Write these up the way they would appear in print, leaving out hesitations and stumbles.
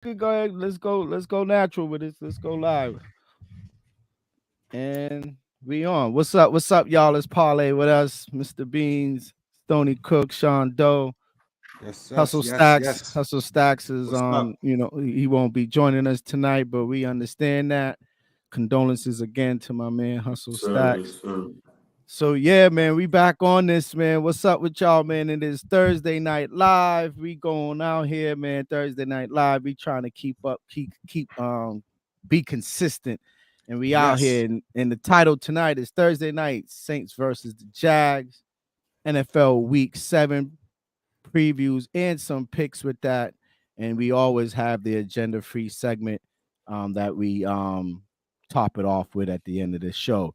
Good, go ahead. Let's go. Let's go natural with this. Let's go live. And we on. What's up? What's up, y'all? Let's parlay with us, Mr. Beans, Stony Cook, Sean Doe, Hustle Stacks. Yes. Hustle Stacks is What's up? he won't be joining us tonight, but we understand that. Condolences again to my man Hustle Stacks. So yeah, man, we back on this, man. What's up with y'all, man? It is Thursday Night Live. We going out here, man. Thursday Night Live. We trying to keep up, be consistent. And we out here. And the title tonight is Thursday Night Saints versus the Jags. NFL Week 7 previews and some picks with that. And we always have the agenda-free segment that we top it off with at the end of the show.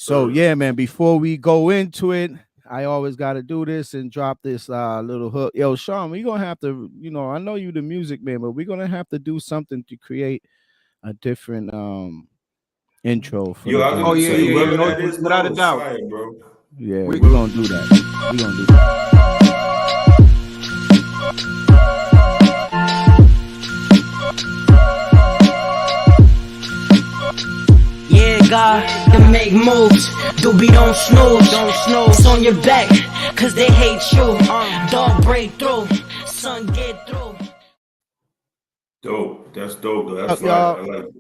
So yeah, man, before we go into it, I always got to do this and drop this little hook. Yo, Sean, we're going to have to, I know you the music man, but we're going to have to do something to create a different intro for yeah, without a doubt. Fire, bro. Yeah, we're going to do that. We're going to do that. God to make moves, doobie don't snooze, it's on your back, cause they hate you, dog break through, son get through. Dope, that's dope though, that's right, I like it.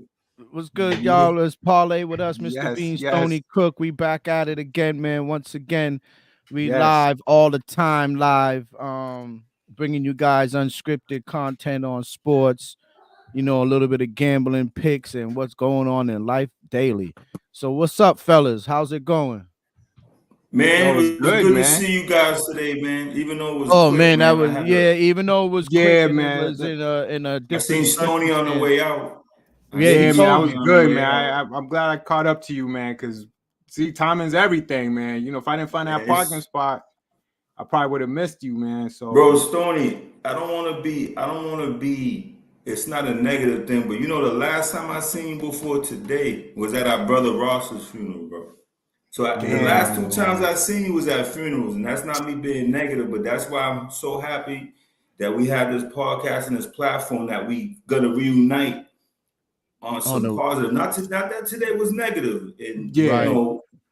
What's good, y'all? Let's parlay with us, Mr. Beans, Tony Cook. We back at it again, man. Once again, we live all the time, bringing you guys unscripted content on sports, a little bit of gambling picks and what's going on in life daily. So what's up, fellas? How's it going? Man, it was good to see you guys today, man. Even though it was even though it was quick, man. It was in a different. I seen Stoney on the way out. Yeah, man, I was good, man. I'm glad I caught up to you, man, because see, timing's everything, man. If I didn't find that parking spot, I probably would have missed you, man. So bro, Stoney, I don't want to be it's not a negative thing, but the last time I seen you before today was at our brother Ross's funeral, bro. So the last 2 times I seen you was at funerals, and that's not me being negative, but that's why I'm so happy that we have this podcast and this platform that we gonna reunite on some positive. Not that today was negative. And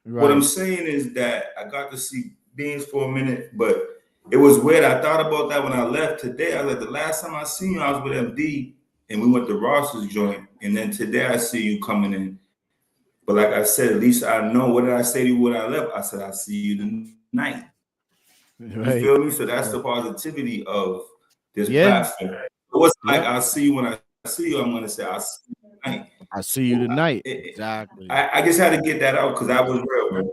what I'm saying is that I got to see Beans for a minute, but it was weird. I thought about that when I left today. I was like, the last time I seen you, I was with MD, and we went to Ross's joint. And then today I see you coming in. But like I said, at least I know. What did I say to you when I left? I said, I'll see you tonight. You feel me? So that's the positivity of this platform. So it's like, I'll see you when I see you. I'm going to say, I'll see you tonight. I'll see you tonight. Exactly. I just had to get that out because I was real, man.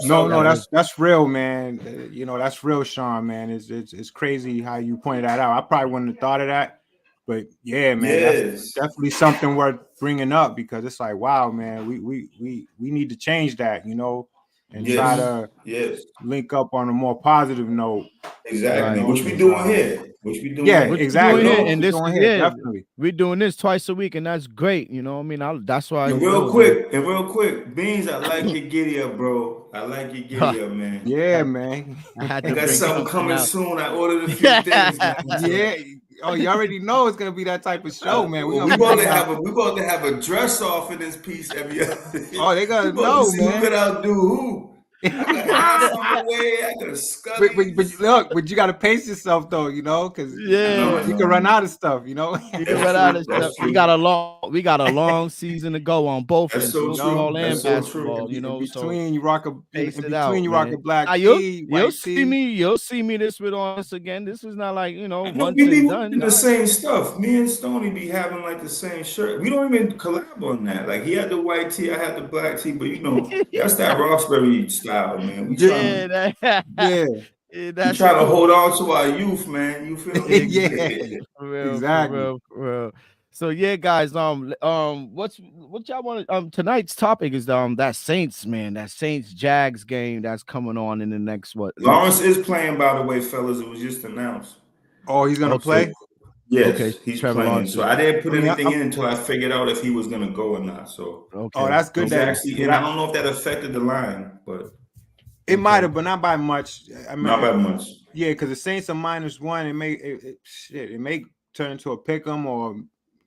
No, that's real, man. That's real, Sean, man. It's crazy how you pointed that out. I probably wouldn't have thought of that, but yeah, man, that's definitely something worth bringing up because it's like, wow, man, we need to change that, and try to link up on a more positive note. Exactly, which we doing here. Exactly. And this definitely. We're doing this twice a week, and that's great. That's why. And real quick, Beans, I like your giddy up, bro. I like your giddy up, man. Yeah, man. I got something coming soon. I ordered a few things. Yeah. Oh, you already know it's gonna be that type of show, man. We about to have a dress off in this piece every other. Oh, they gotta know, man. Who could outdo who? I but you gotta pace yourself though, because you can run out of stuff, You can run out of stuff. We got a long season to go on both football and basketball. Between you rock a black you'll see me this with on this again. This is not like once we be done. The same stuff. Me and Stoney be having like the same shirt. We don't even collab on that. Like he had the white tee, I had the black tee, but that's that Roxbury style. Man, we trying to hold on to our youth, man. You feel me? Exactly. For real. So yeah, guys. What y'all want? Tonight's topic is that Saints Jags game that's coming on in the next Lawrence is playing, by the way, fellas. It was just announced. Oh, he's gonna play. Yes, he's playing. So I didn't put anything in until I figured out if he was gonna go or not. So that's good. Actually, and I don't know if that affected the line, but. It might have, but not by much. Not by much. Yeah, because the Saints are -1. It may turn into a pick 'em or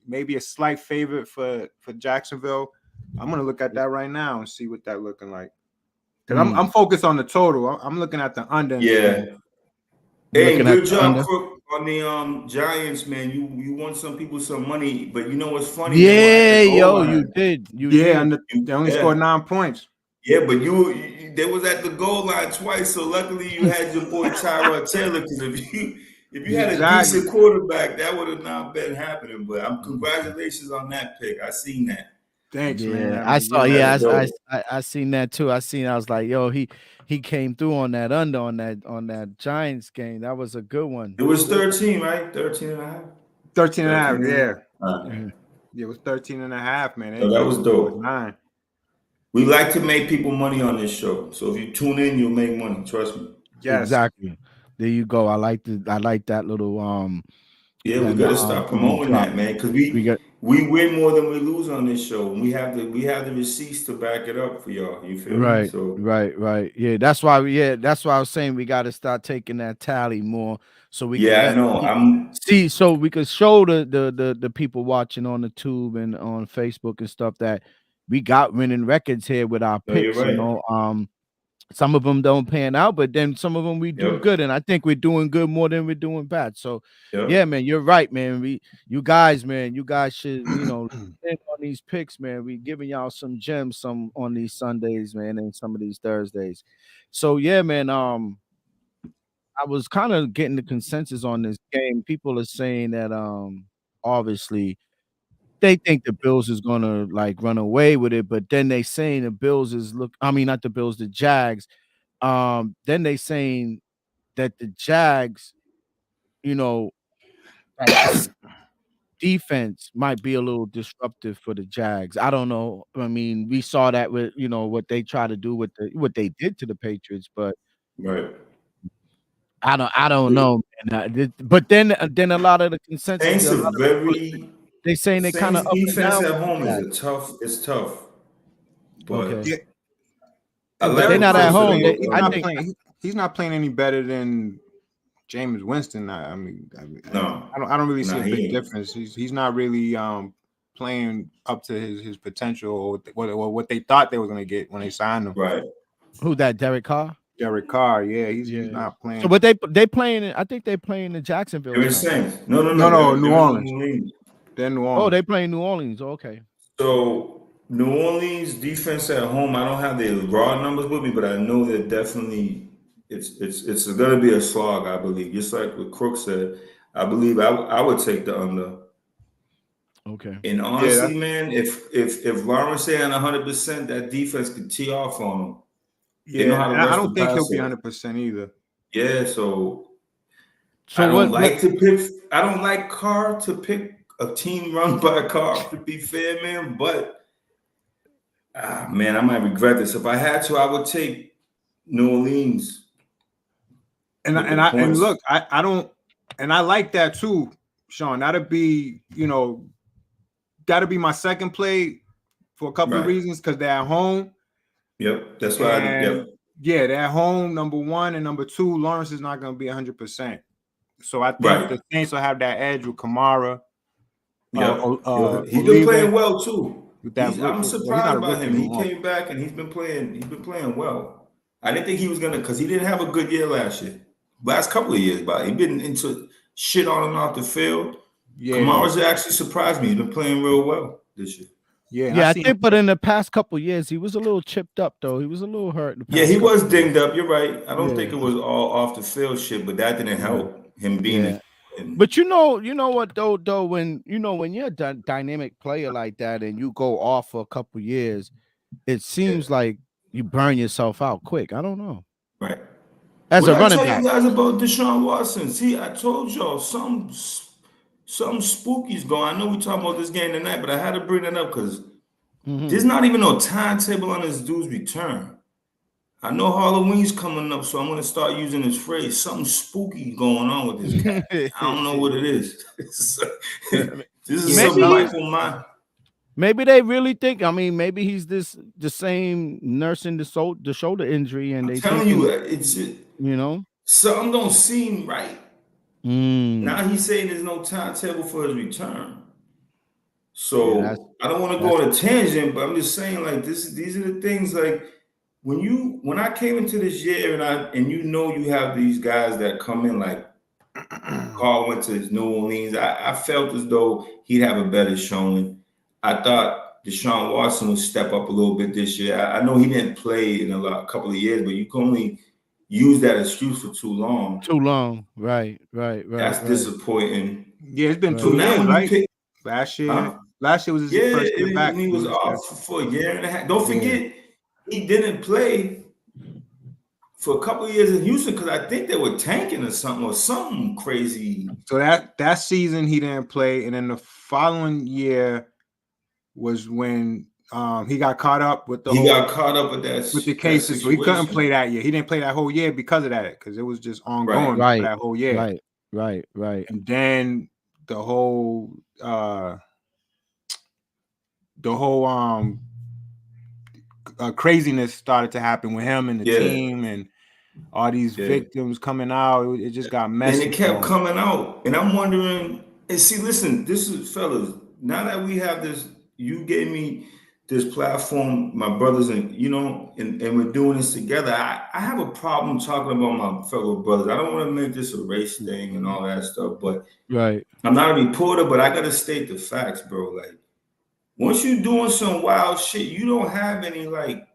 maybe a slight favorite for Jacksonville. I'm gonna look at that right now and see what that looking like. Because I'm focused on the total. I'm looking at the under. Yeah. Hey, good job, Crook, on the Giants, man. You won some people some money, but you know what's funny? Yeah, yo, you did. You did. And they only scored 9 points. Yeah, but they was at the goal line twice, so luckily you had your boy Tyrod Taylor. Because if you had a decent quarterback, that would have not been happening. But congratulations on that pick. I seen that. Thanks, man. I saw. I seen that too. I was like, yo, he came through on that under on that Giants game. That was a good one. It was 13, right? 13 and a half. 13 and a half, yeah. Yeah, it was 13 and a half, man. So that was dope. 9. We like to make people money on this show. So if you tune in, you'll make money. Trust me. Yes. Exactly. There you go. I like that little Yeah, we gotta start promoting that, man, because we win more than we lose on this show. And we have the receipts to back it up for y'all. You feel me? So right. Yeah, that's why I was saying we gotta start taking that tally more so we I know. So we could show the people watching on the tube and on Facebook and stuff that we got winning records here with our picks, right. you know. Some of them don't pan out, but then some of them we do good, and I think we're doing good more than we're doing bad. So, yeah, man, you're right, man. You guys should, you know, on these picks, man. We giving y'all some gems, some on these Sundays, man, and some of these Thursdays. So, yeah, man. I was kind of getting the consensus on this game. People are saying that, obviously, they think the Bills is gonna like run away with it, but then they saying the Bills not the Bills, the Jags. Then they saying that the Jags, you know, defense might be a little disruptive for the Jags. I don't know. I mean, we saw that with what they try to do with what they did to the Patriots, but I don't know. Man. But then a lot of the consensus. They saying they kind of defense at home is it's tough. But they're not at home. He's not playing any better than Jameis Winston. I don't really see a big difference. He's not really playing up to his potential or what they thought they were going to get when they signed him. Right. Who that? Derek Carr. Derek Carr, he's not playing. So, but they playing. I think they playing in Jacksonville. No, New Orleans. They're New Orleans. Oh, they playing New Orleans. Okay. So New Orleans defense at home. I don't have the raw numbers with me, but I know that definitely it's going to be a slog. I believe, just like what Crook said. I believe I would take the under. Okay. And honestly, man, if Lawrence say on 100%, that defense could tee off on him. Yeah, I don't think he'll be 100% either. Yeah, so I don't like Carr to pick a team run by Carr, to be fair, man. But man, I might regret this. If I had to, I would take New Orleans. And look, I don't, and I like that too, Sean. That'd be my second play for a couple of reasons, because they're at home. Yep, that's why. Yeah, they're at home. Number one, and number two, Lawrence is not going to be 100%. So I think the Saints will have that edge with Kamara. He's been playing well too. I'm surprised by him. He came back and he's been playing well. I didn't think he was gonna, because he didn't have a good year last couple of years, but he's been into shit on and off the field. Yeah, Kamara's actually surprised me. He's been playing real well this year. Yeah, I think, but in the past couple of years, he was a little chipped up, though. He was a little hurt. He was dinged up. You're right. I don't think it was all off the field shit, but that didn't help him being. But you know what though, when you're a dynamic player like that and you go off for a couple of years, it seems like you burn yourself out quick. I don't know. Right. As a running back. I told you guys about Deshaun Watson. See, I told y'all some spooky's going. I know we talking about this game tonight, but I had to bring it up because there's not even no timetable on this dude's return. I know Halloween's coming up, so I'm going to start using this phrase. Something spooky going on with this guy. I don't know what it is. This is some mindful mind. Maybe they really think. I mean, maybe he's the same nursing the shoulder injury, and they telling you it's something don't seem right. Now he's saying there's no timetable for his return. So I don't want to go on a tangent, but I'm just saying, like, these are the things, like, when I came into this year and you have these guys that come in, like Carl went to New Orleans, I felt as though he'd have a better showing. I thought Deshaun Watson would step up a little bit this year. I know he didn't play in a couple of years, but you can only use that excuse for too long. Right. That's disappointing. Yeah, it's been 2 years, right? Last year was his first year back. He was off for a year and a half. Don't forget, he didn't play for a couple of years in Houston because I think they were tanking or something crazy. So that season he didn't play, and then the following year was when he got caught up with the cases, so he couldn't play that year. He didn't play that whole year because of that, because it was just ongoing for that whole year. Right. And then the whole craziness started to happen with him and the team, and all these victims coming out. It just got messy. And it kept coming out. And I'm wondering, and see, listen, this is, fellas, now that we have this, you gave me this platform, my brothers, and and we're doing this together. I have a problem talking about my fellow brothers. I don't want to make this a race thing and all that stuff, but I'm not a reporter, but I gotta state the facts, bro. Like, once you're doing some wild shit, you don't have any like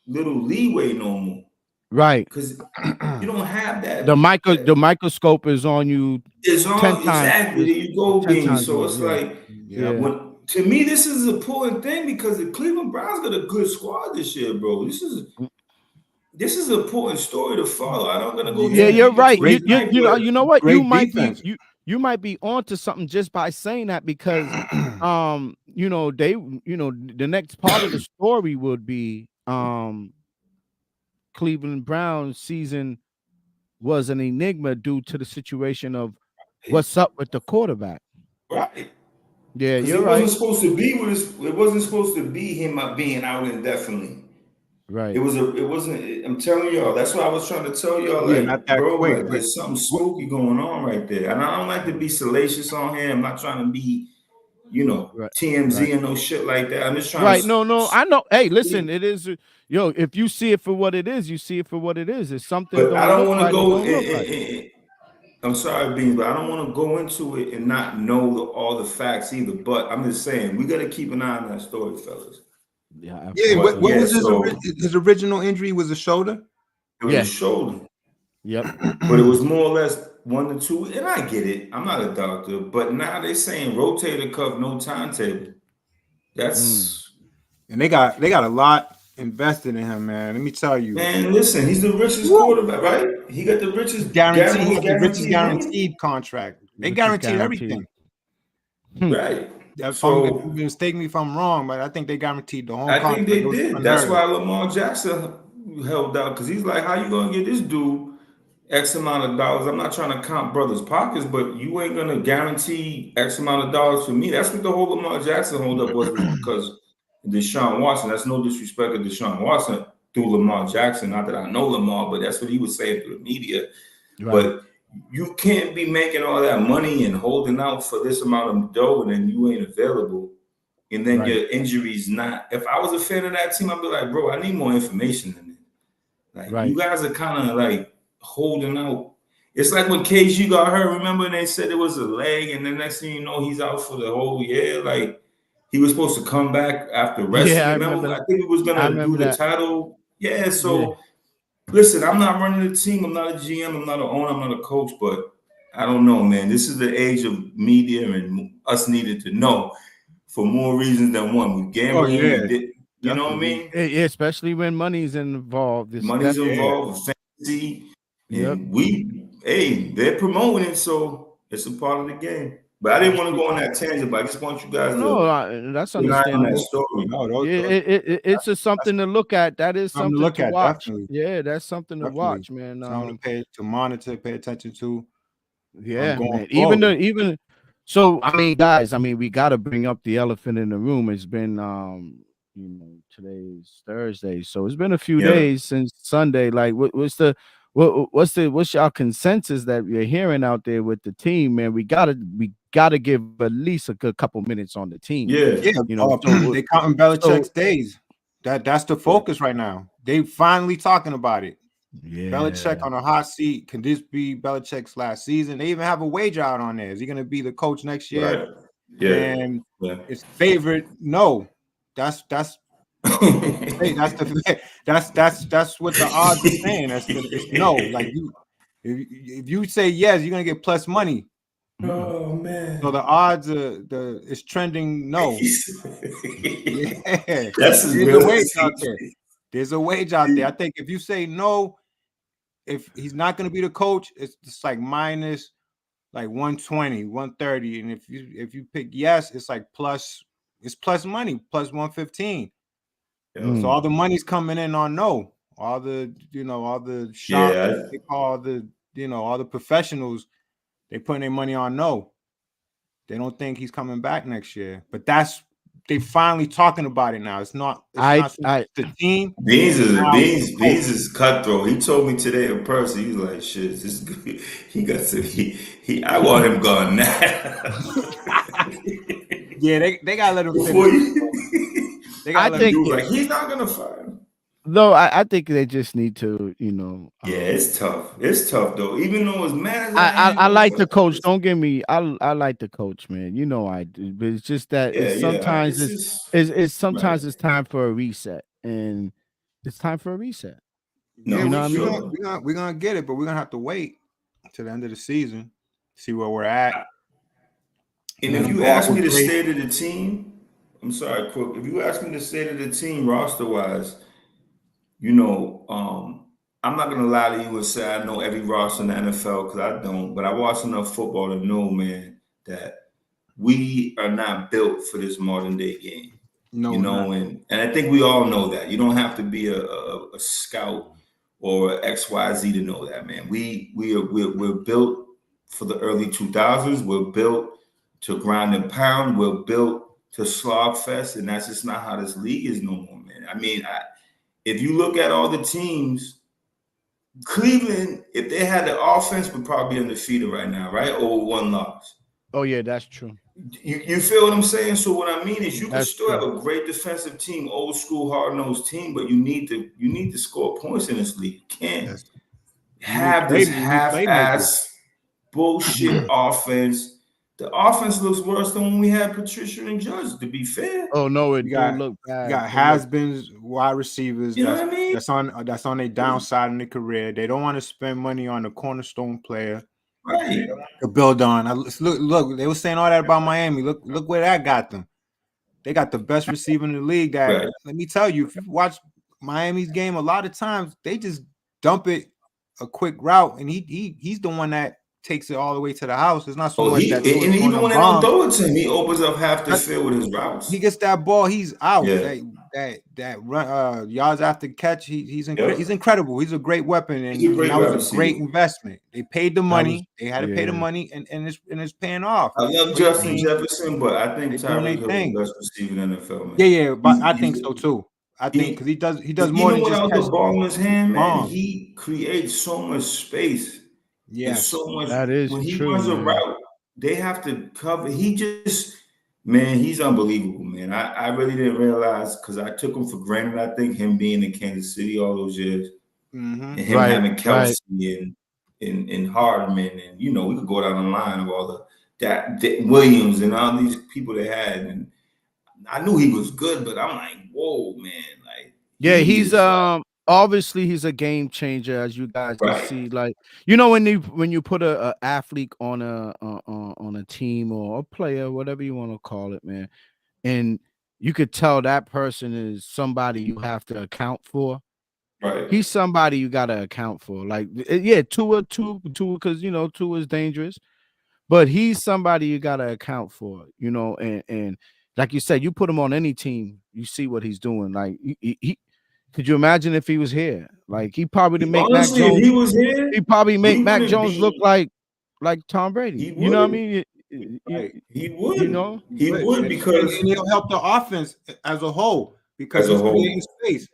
little leeway no more. Right. Because you don't have that. The microscope is on you. It's on 10 times. Exactly. There you go, Bean. So it's when, to me, this is an important thing because the Cleveland Browns got a good squad this year, bro. This is an important story to follow. I'm not gonna go. Yeah, you're right. You know what? You might be onto something just by saying that, because the next part of the story would be Cleveland Browns season was an enigma due to the situation of what's up with the quarterback. Right. Yeah, you're right. It wasn't supposed to be him being out indefinitely. Right. It wasn't. I'm telling y'all. That's what I was trying to tell y'all. Like, not that bro, quick, like, there's something spooky going on right there. And I don't like to be salacious on here. I'm not trying to be, TMZ and no shit like that. I'm just trying to. No. I know. Hey, listen, it is. If you see it for what it is, you see it for what it is. It's something. But I don't want to go. I'm sorry, Beans, but I don't want to go into it and not know all the facts either. But I'm just saying, we got to keep an eye on that story, fellas. Yeah. What was his original injury? Was a shoulder. It was a shoulder. Yep. But it was more or less 1 to 2, and I get it. I'm not a doctor, but now they're saying rotator cuff, no timetable. That's and they got a lot invested in him, man. Let me tell you, man. Listen, he's the richest quarterback, right? He got the richest guaranteed contract. They guaranteed everything, right? So mistake me if I'm wrong, but I think they guaranteed the whole contract. I think they did. That's why Lamar Jackson held out, because he's like, how you gonna get this dude X amount of dollars? I'm not trying to count brothers' pockets, but you ain't gonna guarantee X amount of dollars for me. That's what the whole Lamar Jackson hold up was because Deshaun Watson. That's no disrespect to Deshaun Watson through Lamar Jackson. Not that I know Lamar, but that's what he was saying through the media. Right. But you can't be making all that money and holding out for this amount of dough, and then you ain't available. And then your injuries not. If I was a fan of that team, I'd be like, bro, I need more information than it. Like, you guys are kind of like holding out. It's like when KG got hurt. Remember, they said it was a leg, and the next thing you know, he's out for the whole year. Like, he was supposed to come back after wrestling. Yeah, I think he was gonna do the title. Yeah, so listen, I'm not running the team. I'm not a GM. I'm not an owner. I'm not a coach. But I don't know, man. This is the age of media, and us needed to know for more reasons than one. We gambling. You know what I mean? Yeah, especially when money's involved. Money's involved with fantasy. And they're promoting it, so it's a part of the game. But I didn't want to go on that tangent, but I just want you guys to that's understandable. That story. It's just something to look at. That is something to look at. Watch. Definitely. Yeah, that's something to watch, man. Something to monitor, pay attention to. Yeah, man. Even so, I mean, guys, we got to bring up the elephant in the room. It's been today's Thursday, so it's been a few days since Sunday. Like, what's the what's y'all consensus that you're hearing out there with the team, man? We gotta give at least a good couple minutes on the team. Yeah, you know, they counting Belichick's days. That's the focus right now. They finally talking about it. Yeah, Belichick on a hot seat. Can this be Belichick's last season? They even have a wager out on there. Is he going to be the coach next year? right. Yeah, And it's favorite. No, that's hey, that's what the odds are saying. It's no. Like if you say yes, you're gonna get plus money. Oh man. So the odds it's trending no. Yeah, That's there's a wage out there. There's a wage out there. I think if you say no, if he's not gonna be the coach, it's just like minus like 120, 130. And if you pick yes, it's like plus money, plus 115. So all the money's coming in on no. All the all the shop they call all the professionals, they putting their money on no. They don't think he's coming back next year. But they finally talking about it now. It's not the team. Beans is cutthroat. He told me today in person, he's like, shit, this is good. He got to I want him gone now. Yeah, they gotta let him finish. I think like he's not gonna fire him. No, I think they just need to, Yeah, it's tough. It's tough though. Even though as mad as I like the coach. Don't get me. I like the coach, man. I do. But it's just that sometimes it's time for a reset, and it's time for a reset. No, we're gonna get it, but we're gonna have to wait to the end of the season, see where we're at. And if you ask me the state of the team, I'm sorry, Crook. If you ask me the state of the team roster-wise, I'm not gonna lie to you and say I know every roster in the NFL because I don't. But I watch enough football to know, man, that we are not built for this modern day game. No, and I think we all know that. You don't have to be a scout or XYZ to know that, man. We're built for the early 2000s. We're built to grind and pound. We're built to slog fest, and that's just not how this league is no more, man. I mean, if you look at all the teams, Cleveland, if they had the offense, would probably be undefeated right now, right? Or one loss. Oh yeah, that's true. You feel what I'm saying? So what I mean is, you can still have a great defensive team, old school, hard nosed team, but you need to score points in this league. You can't have this half-ass bullshit offense. The offense looks worse than when we had Patricia and Judge, to be fair. Oh no, it don't look bad. You got has-beens, wide receivers. You know what I mean? That's on their downside in their career. They don't want to spend money on a cornerstone player. Right. To build on. Look, they were saying all that about Miami. Look where that got them. They got the best receiver in the league. Let me tell you, if you watch Miami's game, a lot of times they just dump it a quick route, and he's the one that takes it all the way to the house. It's not so much that. And even when they don't throw it to him, he opens up half the field with his routes. He gets that ball, he's out. That run, yards after catch, he's incredible. He's a great weapon, and that was a great investment. They paid the money. They had to pay the money, and it's paying off. I love Justin Jefferson, but I think Tyreek Hill is the best receiver in the NFL. Man. Yeah, but I think so too. I think because he does more than just catch the ball in his hand, man. He creates so much space. Yeah, so much. That is when he true, runs a route, they have to cover. He's unbelievable, man. I really didn't realize because I took him for granted. I think him being in Kansas City all those years, and him having Kelsey and Hardman, and we could go down the line of all that Williams and all these people they had, and I knew he was good, but I'm like, whoa, man, like he's obviously he's a game changer, as you guys can see. Like when you put a athlete on a team or a player, whatever you want to call it, man, and you could tell that person is somebody you have to account for. Right, he's somebody you got to account for. Like Tua, because Tua is dangerous, but he's somebody you got to account for. And like you said, you put him on any team, you see what he's doing. Like he could you imagine if he was here? Like he probably didn't make Mac Jones. If he was here, he probably make Mac Jones look like Tom Brady. You know what I mean? He would. He would because he'll help the offense as a whole because he's creating space.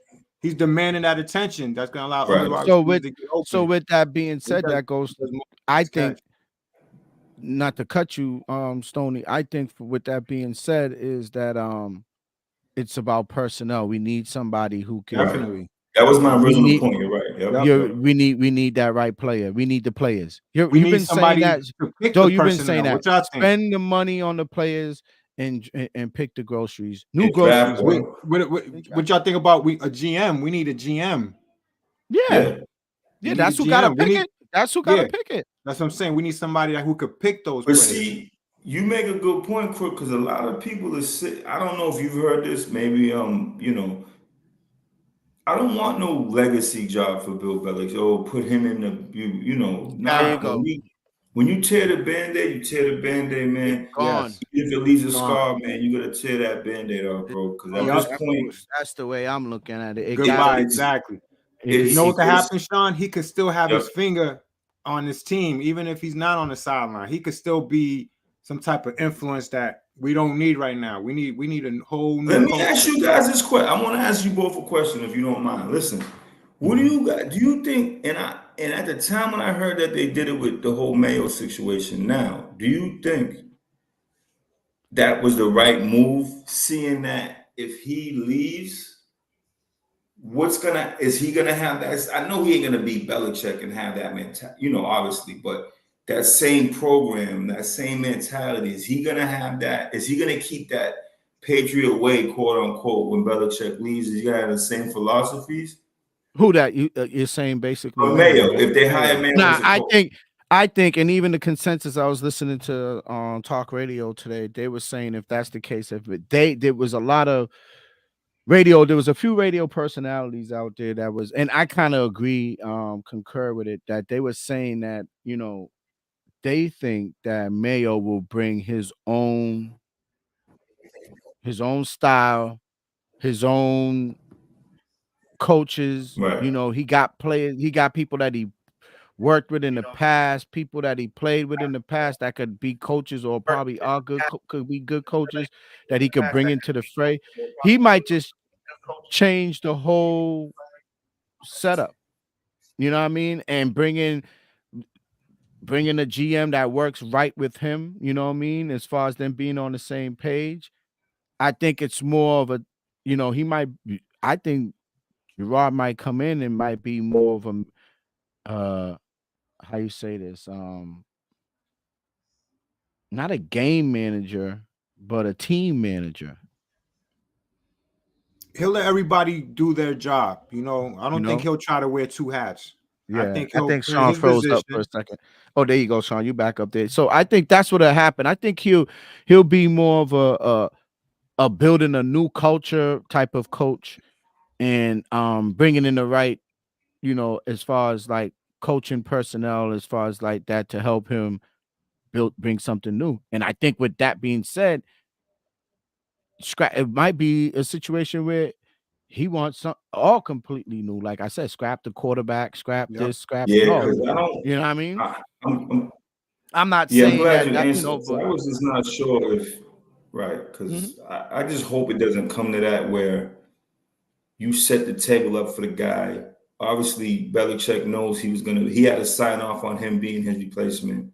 he's demanding that attention. That's gonna allow other Right. So receivers to get open. so with that being said, that goes. I think, catch. not to cut you, Stoney. I think with that being said, is that it's about personnel. We need somebody who can. Definitely. That was my We original need- point. You're right. Yep. We need that right player. We need the players. You've We need been saying somebody that. to pick Joe, the you've been personnel. saying that. What y'all think? Spend the money on the players and pick the groceries. New And draft groceries. one. What y'all think about a GM? We need a GM. Yeah. We That's need who a gotta GM. pick it. That's who gotta pick it. That's what I'm saying. We need somebody who could pick those But players. see, you make a good point, Crook, because a lot of people are sick. I don't know if you've heard this. Maybe I don't want no legacy job for Bill Belichick. Oh, put him in the There you go. When you tear the Band-Aid, you tear the Band-Aid, man. Gone. Yes. If it leaves a Gone. scar, man, you gotta tear that Band-Aid off, bro. Because at this point, That's the way I'm looking at it. Goodbye. Exactly. You know what could happen, Sean? He could still have his finger on his team, even if he's not on the sideline. He could still be some type of influence that we don't need right now. We need a whole new. Let me ask you guys this question. I want to ask you both a question, if you don't mind. Listen, what do you guys do? You think? And at the time when I heard that they did it with the whole Mayo situation, now do you think that was the right move? Seeing that if he leaves, is he gonna have that? I know he ain't gonna be Belichick and have that mentality, obviously, but that same program, that same mentality, is he gonna have that? Is he gonna keep that Patriot way, quote unquote, when Belichick leaves? Is he gonna have the same philosophies? Who that you're saying basically? Mayo, if they hire Mayo. Nah, I think, and even the consensus, I was listening to talk radio today, they were saying if that's the case, there was a lot of radio, there was a few radio personalities out there that was, and I kind of agree, concur with it, that they were saying that, they think that Mayo will bring his own style, his own coaches. Right. He got players, he got people that he worked with in the past, people that he played with in the past that could be coaches, or probably are could be good coaches that he could bring into the fray. He might just change the whole setup. You know what I mean? And bringing a GM that works right with him, you know what I mean? As far as them being on the same page, I think it's more of a, I think Gerard might come in and might be more of a, how you say this? Not a game manager, but a team manager. He'll let everybody do their job. I don't think he'll try to wear two hats. Yeah, I think Sean froze up for a second. Oh, there you go, Sean. You back up there. So I think that's what'll happen. I think he'll be more of a building a new culture type of coach, and bringing in the right, as far as like coaching personnel, as far as like that, to help him bring something new. And I think with that being said, it might be a situation where he wants all completely new. Like I said, scrap the quarterback, scrap this, scrap all. You know what I mean? I'm not saying I'm glad you that answered. I was just not sure if because I just hope it doesn't come to that where you set the table up for the guy. Obviously, Belichick knows he had to sign off on him being his replacement.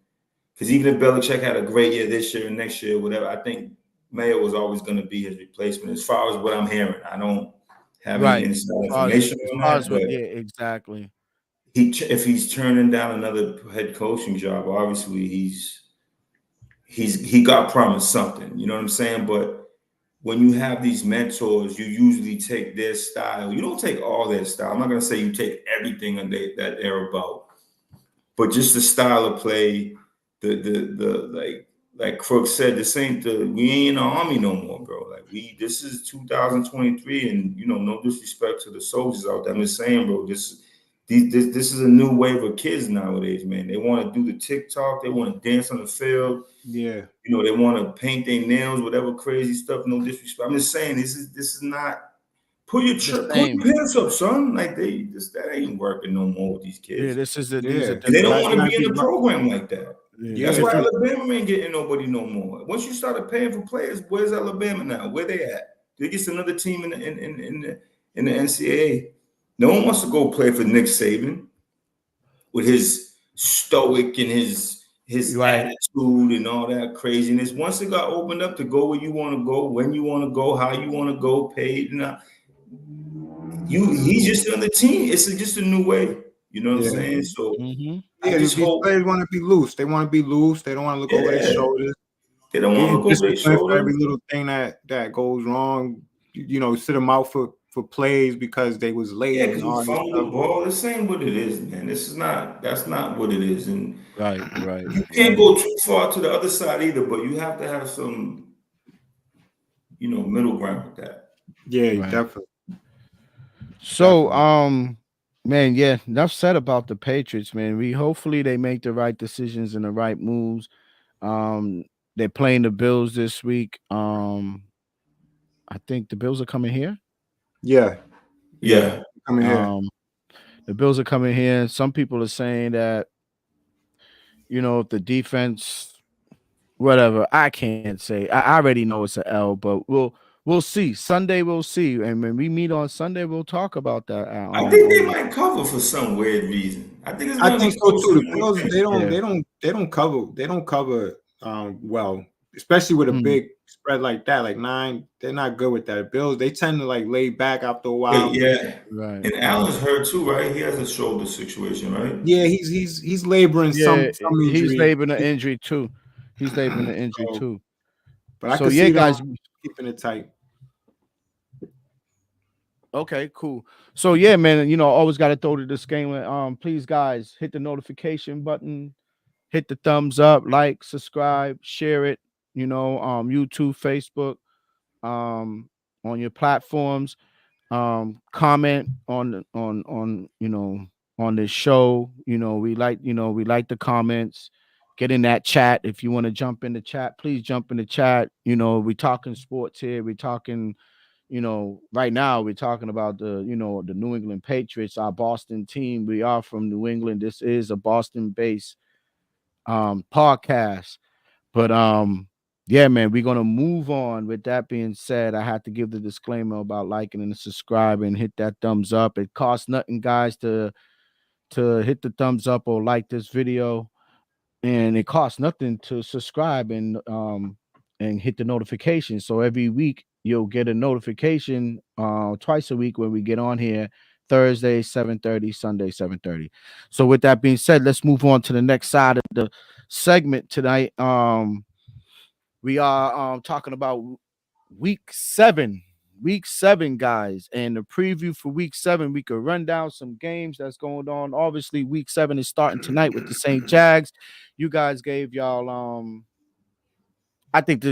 Because even if Belichick had a great year this year and next year, whatever, I think Mayo was always going to be his replacement. As far as what I'm hearing, I don't have any inside information on that. But exactly. If he's turning down another head coaching job, obviously he got promised something. You know what I'm saying? But when you have these mentors, you usually take their style. You don't take all their style. I'm not going to say you take everything that they're about, but just the style of play. The like Crook said, we ain't in the army no more, bro. This is 2023, and no disrespect to the soldiers out there. I'm just saying, bro, this is a new wave of kids nowadays, man. They want to do the TikTok, they want to dance on the field. Yeah. They want to paint their nails, whatever crazy stuff, no disrespect. I'm just saying this is not put your hands up, son. That ain't working no more with these kids. Yeah, this is they don't want to be in a program like that. Yeah. That's why Alabama ain't getting nobody no more. Once you started paying for players, where's Alabama now? Where they at? They're just another team in the NCAA. No one wants to go play for Nick Saban with his stoic and his attitude and all that craziness. Once it got opened up to go where you want to go, when you want to go, how you want to go, paid, he's just on the team. It's just a new way. You know what I'm saying? So I just hope players want to be loose. They want to be loose. They don't want to look over their shoulders. They don't want to look over their shoulders for every little thing that goes wrong. Sit them out for plays because they was late. Yeah, because you fumbled the ball. This ain't what it is, man. That's not what it is. And right. You can't go too far to the other side either, but you have to have some, middle ground with that. Yeah, definitely. So, man, yeah, enough said about the Patriots, man. Hopefully they make the right decisions and the right moves. They're playing the Bills this week. I think the Bills are coming here. Yeah. Coming here. The Bills are coming here. Some people are saying that, if the defense, whatever, I can't say. I already know it's an L, but we'll see. Sunday we'll see, and when we meet on Sunday, we'll talk about that. I think they might cover for some weird reason. I think so too. The Bills, they don't cover. They don't cover well, especially with a big spread like that, like 9. They're not good with that. The Bills, they tend to lay back after a while. Yeah. Right. And Allen's hurt too, right? He has a shoulder situation, right? Yeah, he's laboring some injury. He's laboring an injury too. But I can see guys keeping it tight. Okay, cool. So yeah, man, always got to throw to this game. Please, guys, hit the notification button, hit the thumbs up, like, subscribe, share it. YouTube, Facebook, on your platforms. Comment on this show. We like the comments. Get in that chat. If you want to jump in the chat, please jump in the chat. We're talking sports here. We're talking. Right now we're talking about the New England Patriots, our Boston team. We are from New England. This is a Boston-based podcast. But yeah, man, we're gonna move on. With that being said, I have to give the disclaimer about liking and subscribing. Hit that thumbs up. It costs nothing, guys, to hit the thumbs up or like this video, and it costs nothing to subscribe and hit the notification. So every week you'll get a notification twice a week when we get on here. Thursday 7:30, Sunday 7:30. So with that being said, let's move on to the next side of the segment tonight. We are talking about week 7, guys, and the preview for week 7. We could run down some games that's going on. Obviously, week 7 is starting tonight with the St. Jags. You guys gave y'all I think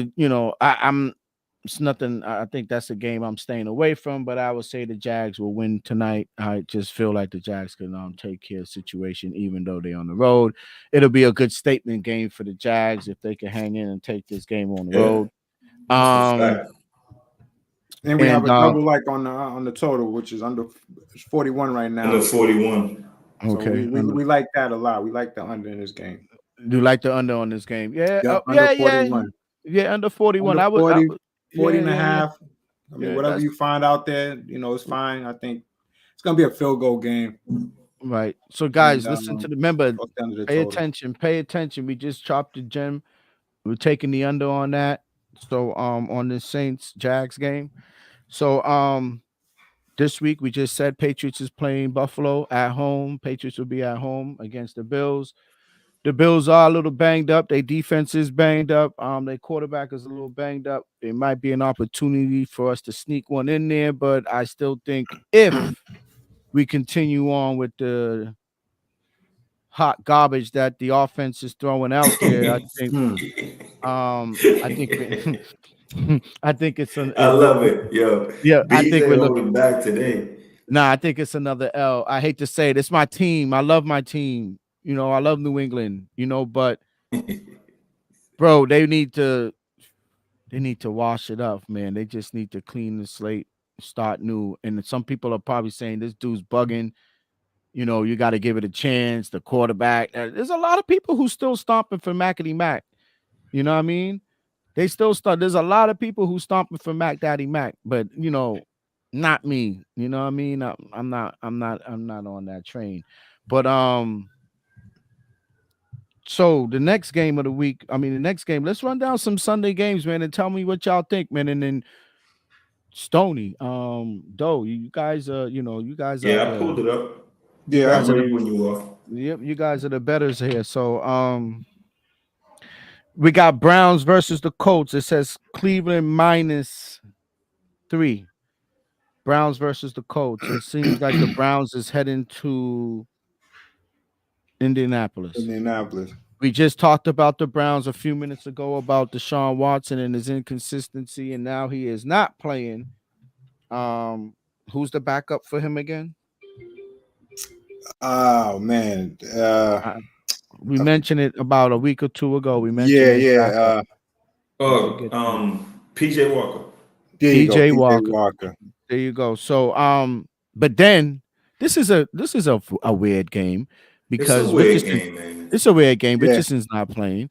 it's nothing. I think that's a game I'm staying away from, but I would say the Jags will win tonight. I just feel like the Jags can take care of the situation, even though they're on the road. It'll be a good statement game for the Jags if they can hang in and take this game on the road. And we have a double on the total, which is under 41 right now. Under 41. Okay, so we like that a lot. We like the under in this game. Do you like the under on this game? Yeah, under 41. Yeah, under 41. Under 40 and a half. I mean, whatever you find out there, it's fine. I think it's gonna be a field goal game. Right. So guys, listen to remember, pay attention. We just chopped the gem. We're taking the under on that. So on the Saints Jags game. So this week we just said Patriots is playing Buffalo at home. Patriots will be at home against the Bills. The Bills are a little banged up. Their defense is banged up. Their quarterback is a little banged up. It might be an opportunity for us to sneak one in there, but I still think if we continue on with the hot garbage that the offense is throwing out there, I think I think it's an. I love it, yo. Yeah, I think we're looking back today. Nah, I think it's another L. I hate to say it. It's my team. I love my team. I love New England. But bro, they need to wash it up, man. They just need to clean the slate, start new. And some people are probably saying this dude's bugging. You got to give it a chance. The quarterback. There's a lot of people who still stomping for Mackety Mac. You know what I mean? They still start. There's a lot of people who stomping for Mac Daddy Mac, but not me. You know what I mean? I'm not on that train. But so the next game of the week, I mean the next game, let's run down some Sunday games, man, and tell me what y'all think, man. And then Stony, Doe, you guys you guys are Yeah, I the pulled it up. you Yeah, guys I'm are the ready when you are. yep, you guys are the betters here. So we got Browns versus the Colts. It says Cleveland -3. Browns versus the Colts. It seems like the Browns is heading to Indianapolis. Indianapolis. We just talked about the Browns a few minutes ago about Deshaun Watson and his inconsistency, and now he is not playing. Who's the backup for him again? Oh man. We mentioned it about a week or two ago. We mentioned Yeah, his backup. yeah. I forget his name. PJ Walker. There you go, PJ PJ Walker. Walker. There you go. So but then this is a weird game It's a because weird Richardson. game, man. It's a weird game. Yeah. Richardson's not playing.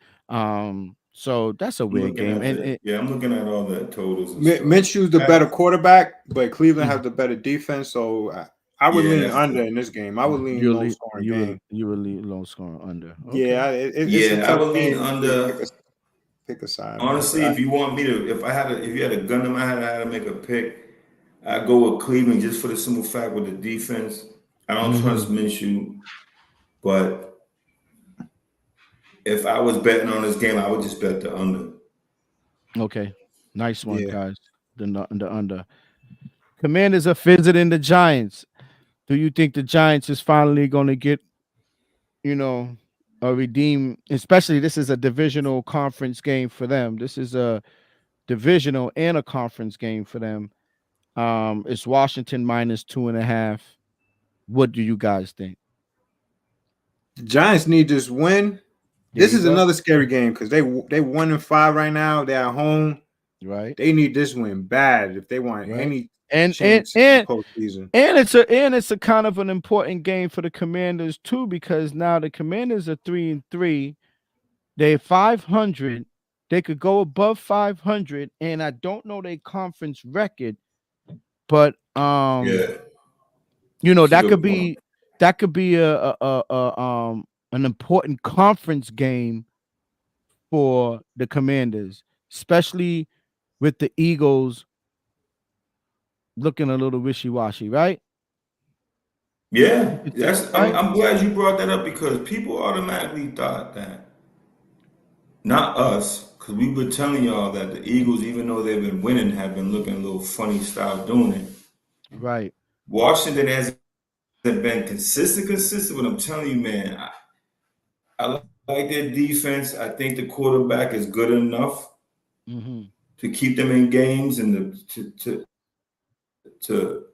So that's a I'm weird looking game. at And yeah, I'm looking at all the totals. And stuff. Minshew's the better quarterback, but Cleveland has the better defense. So I would Yeah, lean that's under true. in this game. I would lean low scoring game. you will lead low scoring under. Okay. Yeah, it's a Yeah, I tough would lean game. under. Pick a side. Honestly, Man. if you want me to, if you had a gun in my hand, I had to make a pick. I go with Cleveland just for the simple fact with the defense. I don't trust Minshew, but if I was betting on this game, I would just bet the under. Okay. Nice one, Yeah. guys. The under. Commanders are visiting the Giants. Do you think the Giants is finally going to get, a redeem? Especially this is a divisional conference game for them. This is a divisional and a conference game for them. It's Washington -2.5. What do you guys think? The Giants need this win. This is another scary game because they 1-5 right now. They're at home. Right. They need this win bad if they want any chance in the postseason. And it's a kind of an important game for the Commanders too, because now the Commanders are 3-3. They're 500. They could go above 500, and I don't know their conference record, but Yeah, that could be a an important conference game for the Commanders, especially with the Eagles looking a little wishy-washy, right? yeah. I'm glad you brought that up because people automatically thought that, not us, because we were telling y'all that the Eagles, even though they've been winning, have been looking a little funny style doing it. Right. Washington hasn't been consistent, but I'm telling you, man, I like their defense. I think the quarterback is good enough to keep them in games and to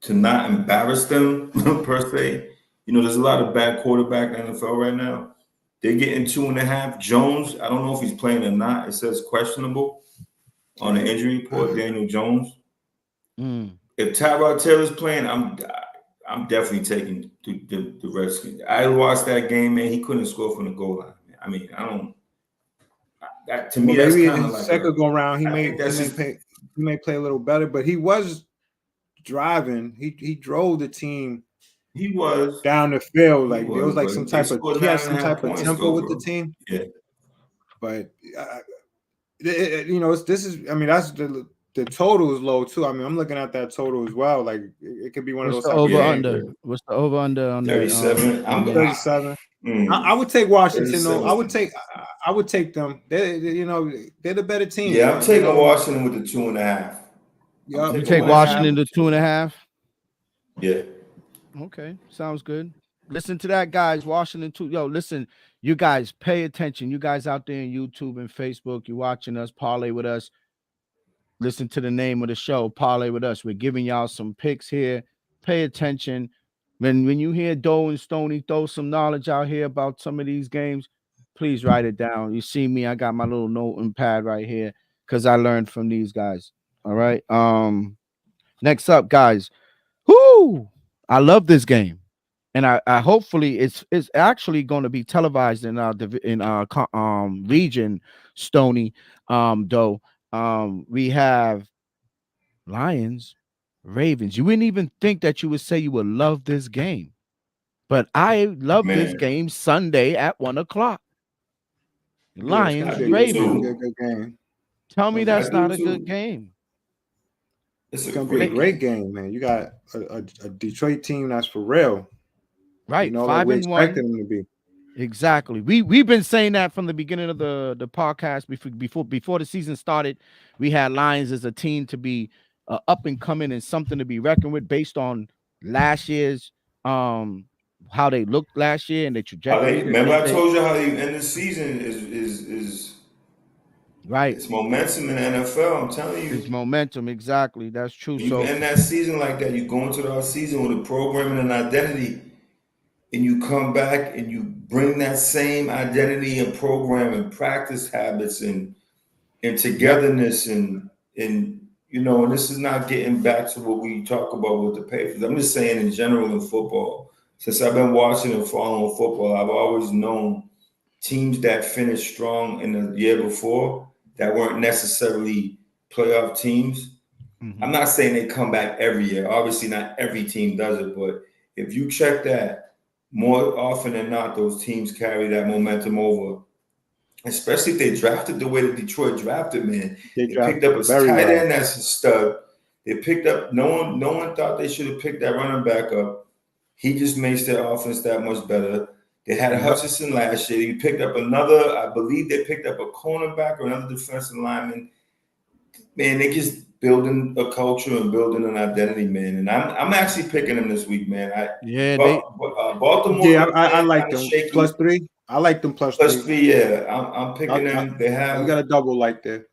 not embarrass them per se. There's a lot of bad quarterback in the NFL right now. They're getting 2.5. Jones, I don't know if he's playing or not. It says questionable on the injury report. Daniel Jones. If Tyrod Taylor's playing, I'm definitely taking the Redskins. I watched that game, man. He couldn't score from the goal line. Man. I mean, I don't. That to me, that's kind of like second go round. He may play a little better, but he was driving. He drove the team. He was down the field. Like there was like some type of he had some type of tempo with the team. Yeah, but this is. I mean, that's the total is low too. I mean, I'm looking at that total as well. Like it could be one of those. Over under? What's the over under on 37? I'm 37. I would take Washington though. I would take them. They're the better team. Yeah, I'm taking Washington with the 2.5. Yeah, you take Washington to 2.5. Yeah. Okay, sounds good. Listen to that, guys. Washington 2. Yo, listen, you guys, pay attention. You guys out there in YouTube and Facebook, you watching us, parlay with us. Listen to the name of the show, parlay with us. We're giving y'all some picks here. Pay attention. When you hear Doe and Stoney throw some knowledge out here about some of these games, please write it down. You see me, I got my little note and pad right here because I learned from these guys. All right. Next up, guys. Whoo! I love this game, and I hopefully it's actually going to be televised in our region, Stony. Doe. We have Lions Ravens. You wouldn't even think that you would say you would love this game. But I love this game Sunday at 1:00. Yeah, it's gonna Lions, be Ravens. a good game. Tell me that's not a good game. It's gonna be a great game, man. You got a Detroit team that's for real. Right, you know, 5-1. we expected them to be. Exactly. We've been saying that from the beginning of the podcast before the season started. We had Lions as a team to be up and coming and something to be reckoned with based on last year's how they looked last year and the trajectory. Remember, I told you how you end the season is right. It's momentum in the NFL. I'm telling you, it's momentum. Exactly, that's true. When you end that season like that, you go into the season with a program and an identity, and you come back and you bring that same identity and program and practice habits and togetherness and you know, and this is not getting back to what we talk about with the Patriots. I'm just saying in general in football. Since I've been watching and following football, I've always known teams that finished strong in the year before that weren't necessarily playoff teams. Mm-hmm. I'm not saying they come back every year. Obviously, not every team does it, but if you check that, more often than not, those teams carry that momentum over. Especially if they drafted the way that Detroit drafted, man. They picked up a tight end that's a stud. They picked up no one thought they should have picked that running back up. He just makes their offense that much better. They had Hutchinson last year. You picked up another, I believe they picked up a cornerback or another defensive lineman. Man, they just building a culture and building an identity, man. And I'm actually picking them this week, man. Baltimore. Yeah, I like them +3. I like them +3. Yeah, I'm picking them. They have. You got a double like that.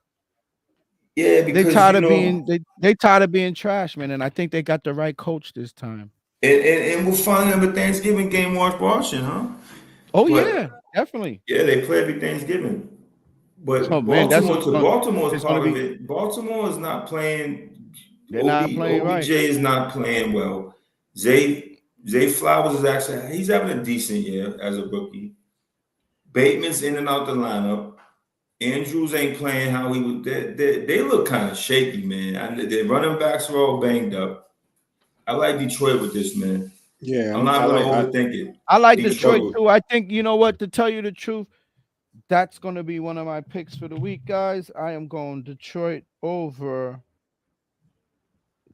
Yeah, because they tired of being they tired of being trash, man. And I think they got the right coach this time. And we'll finally have a Thanksgiving game watching, huh? Oh, yeah, definitely. Yeah, they play every Thanksgiving. But Baltimore's part of it. Baltimore is not playing. They're not playing right. OBJ is not playing well. Zay Flowers is he's having a decent year as a rookie. Bateman's in and out the lineup. Andrews ain't playing how he was. They look kind of shaky, man. Their running backs are all banged up. I like Detroit with this, man. Yeah, I'm not going to overthink it. I like Detroit too. I think, you know what, to tell you the truth, that's going to be one of my picks for the week, guys. I am going Detroit over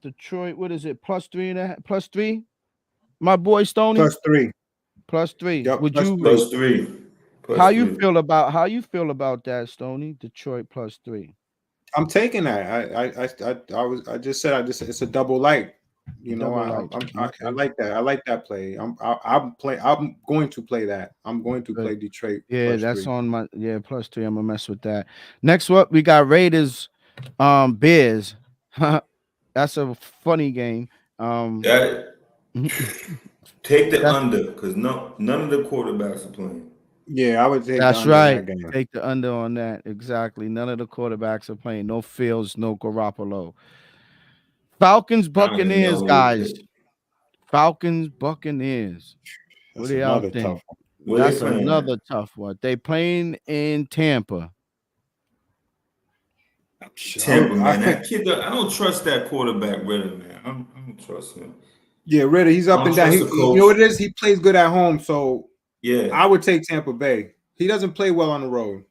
Detroit. What is it? +3.5, +3. My boy Stoney. +3. +3. Yep, Would you +3? How you feel about that, Stoney? Detroit +3. I'm taking that. I just said it's a double like. You know, I like that. I like that play. I'm going to play that. I'm going to play Detroit. Yeah, that's on my +3. I'm gonna mess with that. Next up, we got Raiders, Bears. That's a funny game. Take the under because none of the quarterbacks are playing. Yeah, I would take. That's right. Take the under on that. Exactly. None of the quarterbacks are playing. No Fields, no Garoppolo. Falcons, Buccaneers, guys. Falcons, Buccaneers. What do y'all think? That's another tough one. They playing in Tampa. Tampa, man. That kid, I don't trust that quarterback, Ritter, man. I don't trust him. Yeah, Ritter, he's up and down. You know what it is? He plays good at home, so yeah, I would take Tampa Bay. He doesn't play well on the road.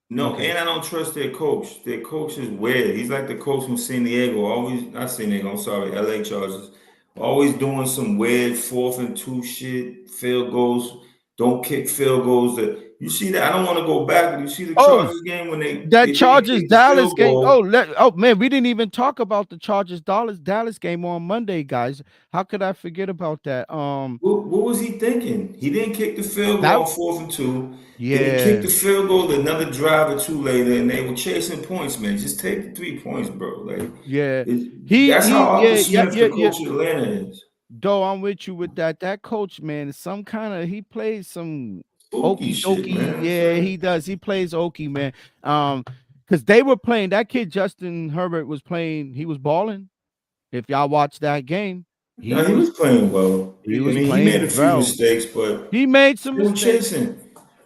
No, and I don't trust their coach. Their coach is weird. He's like the coach from San Diego. Not San Diego, I'm sorry, LA Chargers. Always doing some weird 4th and 2 shit, field goals. Don't kick field goals. You see that? I don't want to go back, but you see the Chargers game when they Chargers Dallas game. Oh man, we didn't even talk about the Chargers Dallas game on Monday, guys. How could I forget about that? What was he thinking? He didn't kick the field goal on 4th and 2. Yeah, he kicked the field goal another drive or two later, and they were chasing points, man. Just take the 3 points, bro. Like, yeah, that's how Arthur Smith, the coach of Atlanta, is. Though I'm with you with that. That coach, man, some kind of he plays some okey shit, man. Yeah, he does. He plays okey, man. Because they were playing. That kid Justin Herbert was playing. He was balling. If y'all watched that game, he was playing well. He made a few mistakes, but he made some mistakes.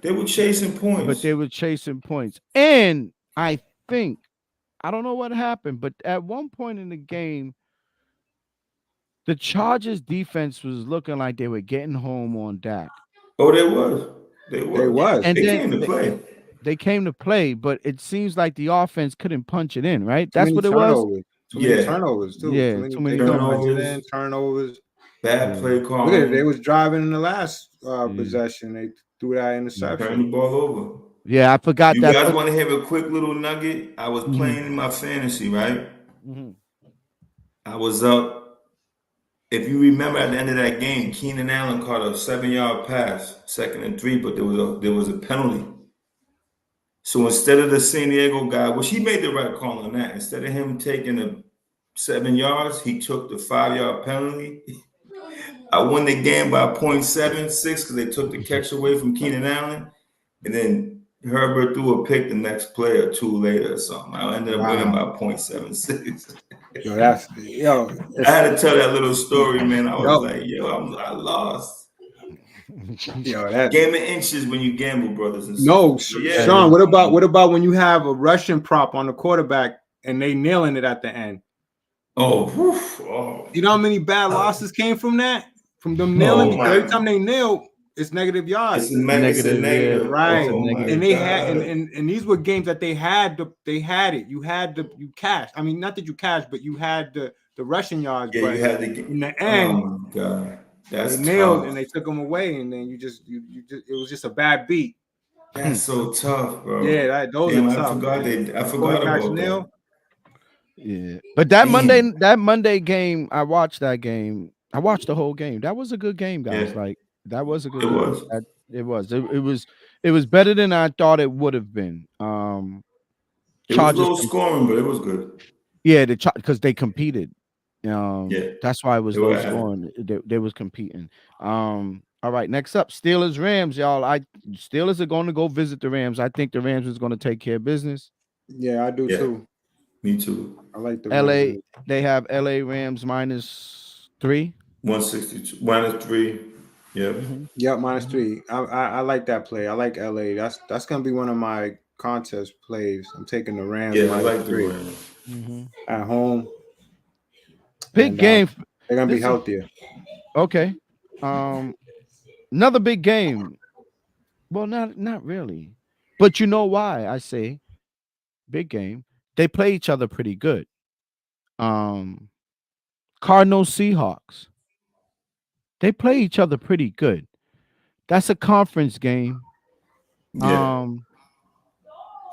They were chasing points. But they were chasing points. And I think, I don't know what happened, but at one point in the game, The Chargers defense was looking like they were getting home on Dak. Oh, they was. They was. And they then came to play. They came to play, but it seems like the offense couldn't punch it in, right? That's what it was. was. Too many turnovers, too. Yeah, too many turnovers. Bad play calling. Look at it, they was driving in the last possession. They threw that interception. Turned the ball over. Yeah, I forgot you that. You guys want to have a quick little nugget? I was playing in my fantasy, right? I was up. If you remember, at the end of that game, Keenan Allen caught a 7-yard pass, 2nd and 3, but there was a penalty. So instead of the San Diego guy, which he made the right call on that, instead of him taking the 7 yards, he took the 5-yard penalty. I won the game by 0.76 because they took the catch away from Keenan Allen, and then Herbert threw a pick the next play or two later or something. I ended up winning by 0.76. I had to tell that little story, man. I was like, I lost. Game of inches when you gamble, brothers and sisters. Sean, what about when you have a Russian prop on the quarterback and they nailing it at the end? Oh. You know how many bad losses came from that? From them nailing? Because every time they nail, it's negative yards. It's a negative. Right. And they had and these were games that they had it. You cashed. I mean, not that you cashed, but you had the rushing yards. Yeah, but you had in the end. Oh my God. That's they nailed tough. and they took them away, and then you just it was just a bad beat. That's so tough, bro. Yeah, those are tough. I forgot about that. Yeah, but that Monday game, I watched that game. I watched the whole game. That was a good game, guys. Yeah. Like that was a good. It was. It was better than I thought it would have been. It was low scoring, but it was good. Yeah, because they competed. That's why it was low scoring. They was competing. All right, next up, Steelers Rams, y'all. Steelers are going to go visit the Rams. I think the Rams is going to take care of business. Yeah, I do too. Me too. I like the LA. Rams. They have LA Rams -3. 162 -3. Yep. Yep, -3. I like that play. I like LA. That's gonna be one of my contest plays. I'm taking the Rams. Yeah, I like the Rams. At home. Big game. They're gonna be healthier. Okay. Another big game. Well, not really. But you know why I say big game? They play each other pretty good. Cardinals Seahawks. They play each other pretty good. That's a conference game. Yeah.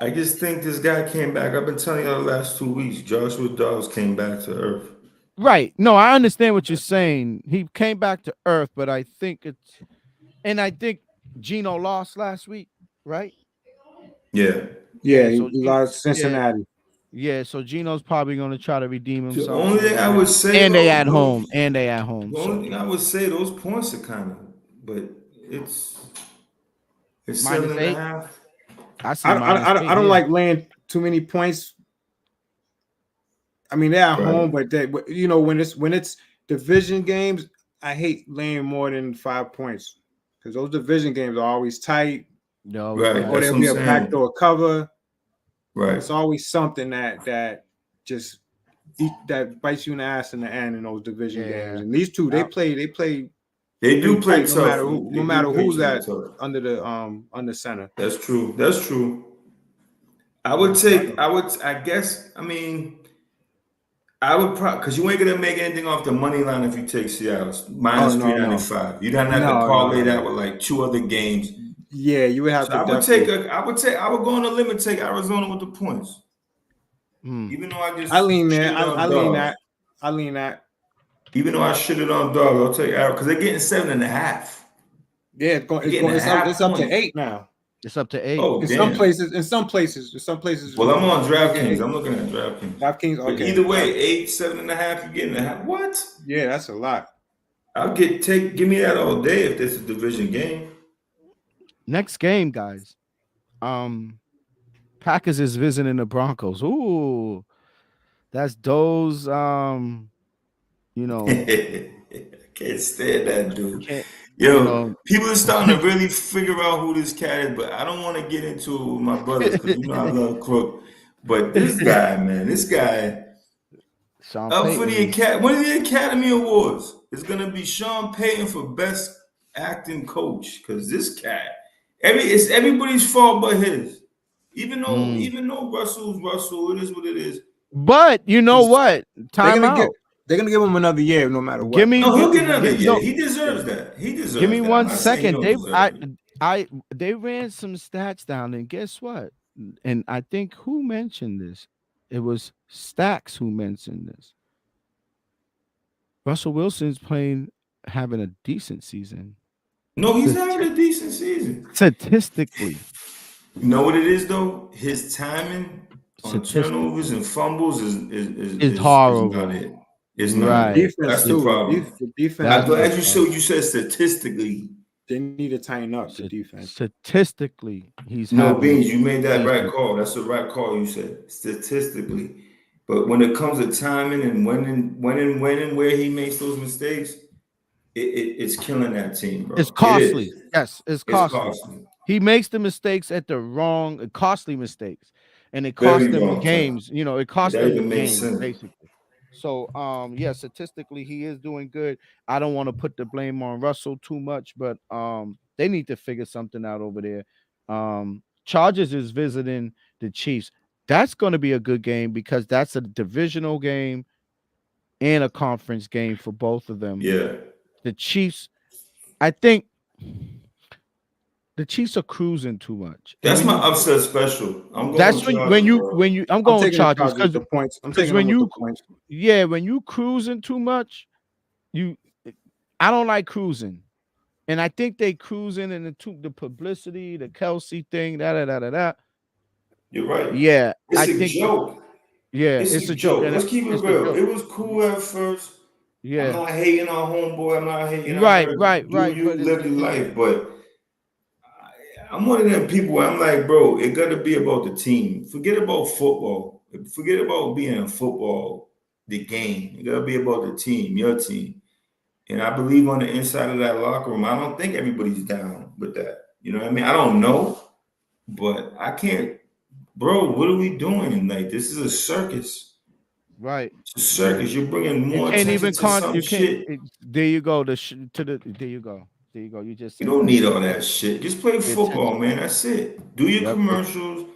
I just think this guy came back. I've been telling you the last 2 weeks. Joshua Dobbs came back to earth. Right. No, I understand what you're saying. He came back to earth, but I think I think Geno lost last week, right? Yeah. Yeah, he lost Cincinnati. Yeah, so Geno's probably going to try to redeem himself. The only thing I would say, and they at home. The only thing I would say, those points are kind of, but it's -7.5. I don't like laying too many points. I mean, they're at home, but when it's division games, I hate laying more than 5 points because those division games are always tight. No, or there'll be a backdoor cover. Right. It's always something that just that bites you in the ass in the end in those division games. And these two, they do play tough. No matter who's at under the center. That's true. I would probably, because you ain't gonna make anything off the money line if you take Seattle -395. You'd have to parlay that with like 2 other games. Yeah, you would have to. I would go on a limit, take Arizona with the points. Even though I lean there. I lean that. Even though I shitted on Dog, I'll take Arizona because they're getting 7.5. Yeah, it's up to 8 now. It's up to 8. Oh, in some places. Well, I'm on DraftKings. I'm looking at DraftKings. Okay. But either way, 8, 7.5. You're getting a what? Yeah, that's a lot. Give me that all day if this is a division game. Next game, guys. Packers is visiting the Broncos. Ooh, that's those. I can't stand that dude. People are starting to really figure out who this cat is, but I don't want to get into my brothers because I love Crook. But this guy, man, Sean Up for Payton. one of the Academy Awards is gonna be Sean Payton for best acting coach. Cause this cat, it's everybody's fault but his. Even though Russell, it is what it is. But you know what? Time out. They're gonna give him another year, no matter what. He'll get another year. He deserves that. He deserves. Give me that. 1 second. They ran some stats down, and guess what? And I think who mentioned this? It was Stacks who mentioned this. Russell Wilson's having a decent season. No, he's having a decent season. Statistically. You know what it is though? His timing on turnovers and fumbles is horrible. It's not defense. That's the problem. The defense. I'm glad you said statistically. They need to tighten up the defense. Statistically, he's Beans. You made that right call. That's the right call. You said statistically, but when it comes to timing and when and where he makes those mistakes, it's killing that team, bro. It's costly. Yes, it's costly. He makes the mistakes at the wrong, costly mistakes, and it costs them games. You know, it costs them games basically. So, yeah, statistically, he is doing good. I don't want to put the blame on Russell too much, but they need to figure something out over there. Chargers is visiting the Chiefs. That's going to be a good game because that's a divisional game and a conference game for both of them. Yeah. The Chiefs, I think the Chiefs are cruising too much. That's my upset special. I'm going. That's when you. I'm going Chargers because the points. I'm taking when you points. Yeah, when you cruising too much, I don't like cruising, and I think they cruising in the publicity, the Kelsey thing, da. You're right. Yeah, it's a joke. Yeah, it's a joke. Let's keep it real. It was cool at first. Yeah, I'm not hating on homeboy. I'm not hating. Right. You live your life, but I'm one of them people where I'm like, bro, it got to be about the team. Forget about football. Forget about being in football, the game. It got to be about the team, your team. And I believe on the inside of that locker room, I don't think everybody's down with that. You know what I mean? I don't know, but I can't. Bro, what are we doing? Like, this is a circus. Right. It's a circus. You're bringing more attention to some shit. There you go. There you go. There you go. You don't need all that shit. Just play football, man. That's it. Do your commercials.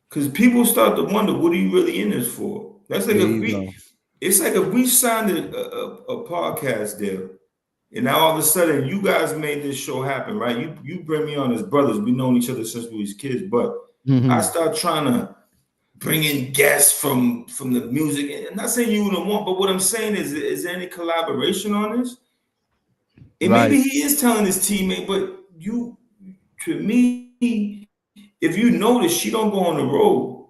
Because people start to wonder, what are you really in this for? That's like it's like if we signed a podcast deal, and now all of a sudden you guys made this show happen, right? You bring me on as brothers. We've known each other since we was kids, but I start trying to bring in guests from the music. I'm not saying you wouldn't want, but what I'm saying is there any collaboration on this? And maybe he is telling his teammate, but to me, if you notice, she don't go on the road.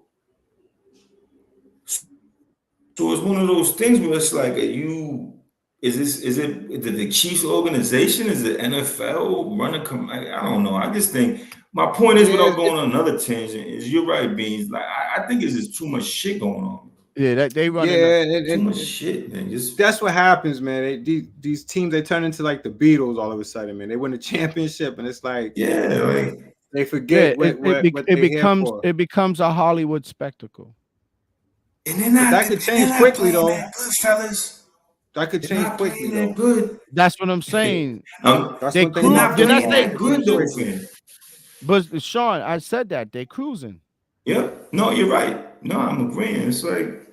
So it's one of those things where it's like, is it the Chiefs organization? Is it NFL running? I don't know. I just think my point is, without going on another tangent, is you're right, Beans. Like I think it's just too much shit going on. Yeah, they run too much shit, man. That's what happens, man. These teams, they turn into like the Beatles all of a sudden, man. They win the championship, and it's like, they forget it becomes a Hollywood spectacle. And they're not, that could change quickly, though. Good, fellas. That could change quickly, though. Good. That's what I'm saying. They cruise. Did I say good, though? But Sean, I said that they're cruising. Yeah. No, you're right. No, I'm agreeing. It's like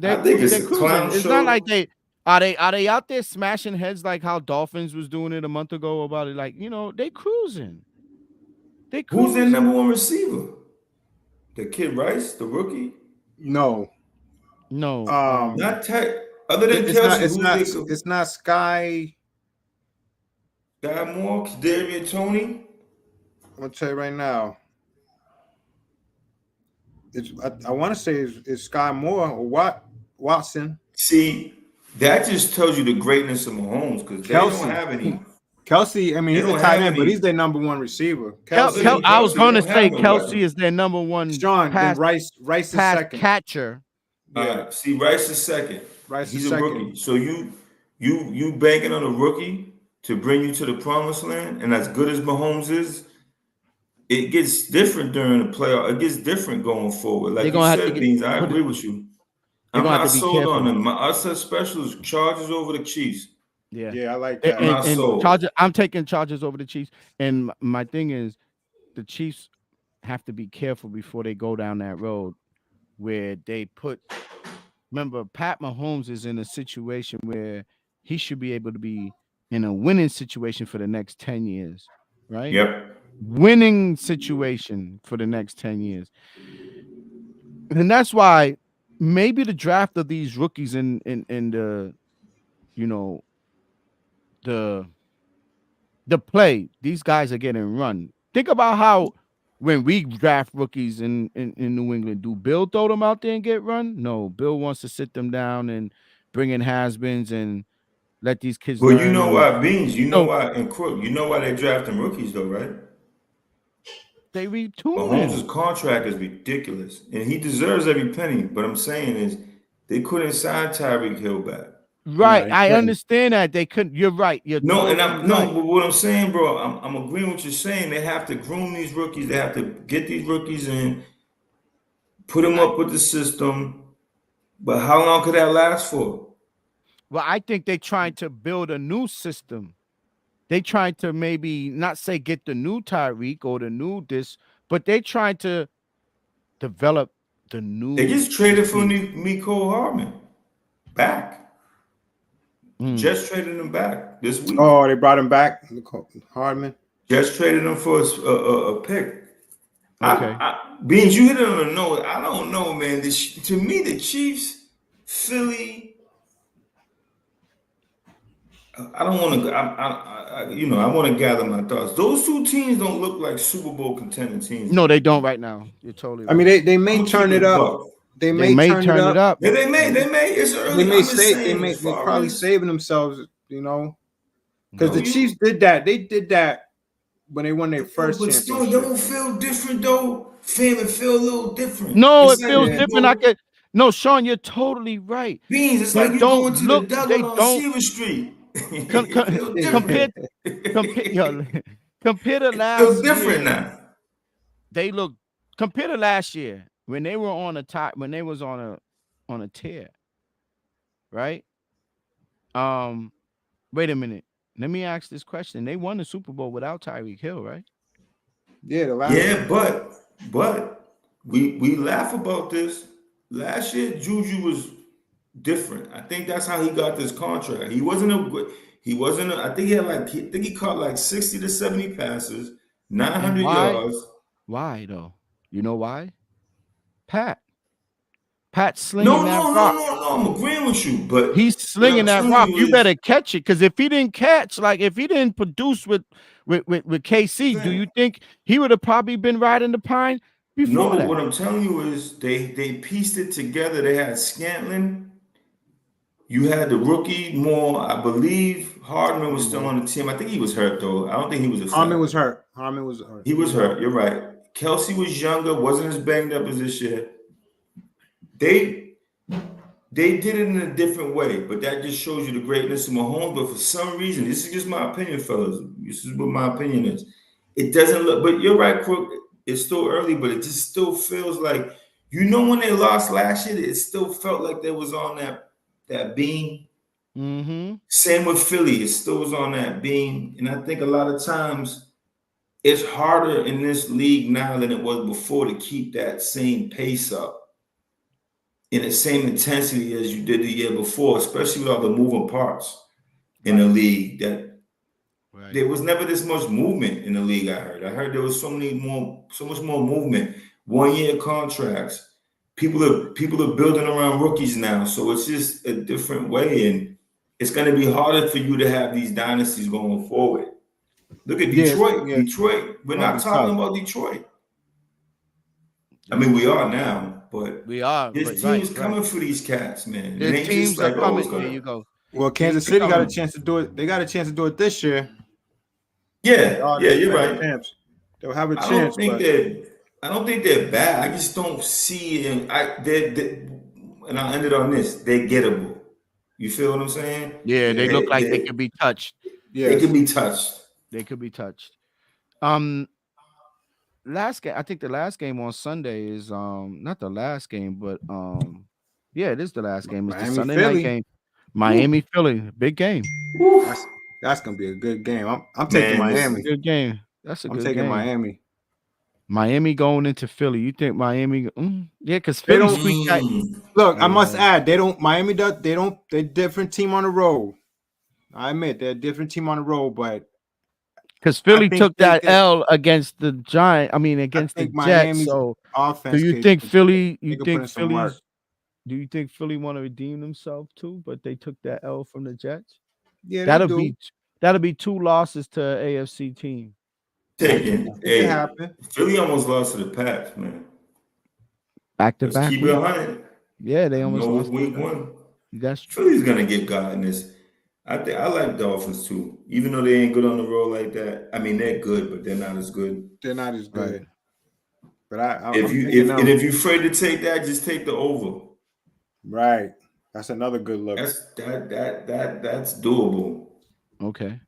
I think it's a clown show. It's not like they out there smashing heads like how Dolphins was doing it a month ago about it. Like, they cruising. Who's their number one receiver? The kid Rice, the rookie? No. Not Tech. Other than Kelsey, it's not Sky. Sky Moore, Kadarius Toney. I'm gonna tell you right now. I want to say it's Sky Moore or Watson. See, that just tells you the greatness of Mahomes because they don't have any. Kelsey, I mean, he's a tight end, but he's their number one receiver. I was going to say Kelsey is their number one. Sean, Rice is second catcher. Yeah. See, Rice is second. He's a rookie. So you banking on a rookie to bring you to the promised land, and as good as Mahomes is, it gets different during the playoff. It gets different going forward. Like you said, Beans, I agree with you. I'm not sold on them. My upset special is Chargers over the Chiefs. Yeah, I like that. I'm not sold. I'm taking Chargers over the Chiefs. And my thing is, the Chiefs have to be careful before they go down that road where they put. Remember, Pat Mahomes is in a situation where he should be able to be in a winning situation for the next 10 years, right? Yep. Winning situation for the next 10 years. And that's why maybe the draft of these rookies in the, you know, the play, these guys are getting run. Think about how when we draft rookies in New England, do Bill throw them out there and get run? No, Bill wants to sit them down and bring in has-beens and let these kids Well, learn. you know why, Beans, you know why, and Crook, you know why they drafting rookies though, right? They retune Mahomes' contract is ridiculous, and he deserves every penny. But I'm saying is, they couldn't sign Tyreek Hill back. Right, I understand that they couldn't. You're right. You're totally right. But what I'm saying, bro, I'm agreeing with what you're saying. They have to groom these rookies. They have to get these rookies in, put them up with the system. But how long could that last for? Well, I think they're trying to build a new system. They trying to maybe not say get the new Tyreek or the new this, but they trying to develop the new. They just traded for Mecole Hardman back. Just traded him back this week. Oh, they brought him back, Hardman. Just traded him for a pick. Okay. Beans, you hit it on the nose. I don't know, man. To me, the Chiefs, Philly. I don't want to. I want to gather my thoughts. Those two teams don't look like Super Bowl contending teams. No, they don't right now. You're totally right. I mean, they may turn it up. They may turn it up. Yeah, they may. It's early. They may probably saving themselves, because the Chiefs did that. They did that when they won their first championship. But still, don't feel different though. Fam, it feel a little different. No, it feels different. No, Sean, you're totally right. Beans, it's like you going to the dugout on Seaver Street. Compare to last year. It's different now. They look compared to last year when they were on a top, when they was on a tear, right? Wait a minute. Let me ask this question. They won the Super Bowl without Tyreek Hill, right? Yeah, but we laugh about this. Last year, Juju was different. I think that's how he got this contract. He wasn't I think he caught like 60 to 70 passes, 900 yards. Why though? You know why? Pat slinging that rock. No, I'm agreeing with you, but he's slinging that rock. You better catch it, because if he didn't catch, like if he didn't produce with KC, man, do you think he would have probably been riding the pine before that? What I'm telling you is they pieced it together. They had Scantling. You had the rookie Moore. I believe Hardman was still on the team. I think he was hurt though. I don't think he was. Hardman was hurt. He was hurt. You're right. Kelsey was younger, wasn't as banged up as this year. They did it in a different way, but that just shows you the greatness of Mahomes. But for some reason, this is just my opinion, fellas. This is what my opinion is. It doesn't look, but you're right, Crook. It's still early, but it just still feels like, when they lost last year, it still felt like they was on that beam. Mm-hmm. Same with Philly. It still was on that beam. And I think a lot of times it's harder in this league now than it was before to keep that same pace up in the same intensity as you did the year before, especially with all the moving parts in the league. That there was never this much movement in the league. I heard there was so much more movement. 1-year contracts. People are building around rookies now, so it's just a different way, and it's going to be harder for you to have these dynasties going forward. Look at Detroit. Yeah. Detroit. We're not talking about Detroit. I mean, we are now, but we are. This team's coming for these cats, man. Their teams are coming. There you go. Well, Kansas City got a chance to do it. They got a chance to do it this year. Yeah, you're right. They'll have a chance. I don't think they're bad. I just don't see it. And I'll end it on this. They're gettable. You feel what I'm saying? Yeah, they look like they could be touched. Yeah, they can be touched. They could be touched. Last game, I think the last game on Sunday is not the last game, but Yeah, it is the last game. It's the Miami, Sunday Philly. night game. Miami, Philly, big game. That's gonna be a good game. I'm taking Man, Miami. Good game. That's a I'm good taking game. Miami. Miami going into Philly. You think Miami? Yeah, because They Philly don't- squeaked that. Look, I Yeah. must add, they don't. Miami does. They don't. They're a different team on the road. I admit they're a different team on the road, but Because Philly think took they that get- L against the Giant. I mean, against the think Jets. Miami's So, offense. do you could- think could- Philly? they You could put think in some work. Philly's? Do you think Philly want to redeem themselves too? But they took that L from the Jets. Yeah, That'll they do. be 2 losses to an AFC team. taking. It Hey, can happen. Philly almost lost to the Pats, man. Back to Let's back. keep it 100. Yeah, they almost No, lost. week 1. That's true. Philly's gonna get God in this. I think I like Dolphins too, even though they ain't good on the road like that. I mean, they're good, but they're not as good. They're not as good. Right. But I'm If taking them. you're afraid to take that, just take the over. Right. That's another good look. That's doable. Okay.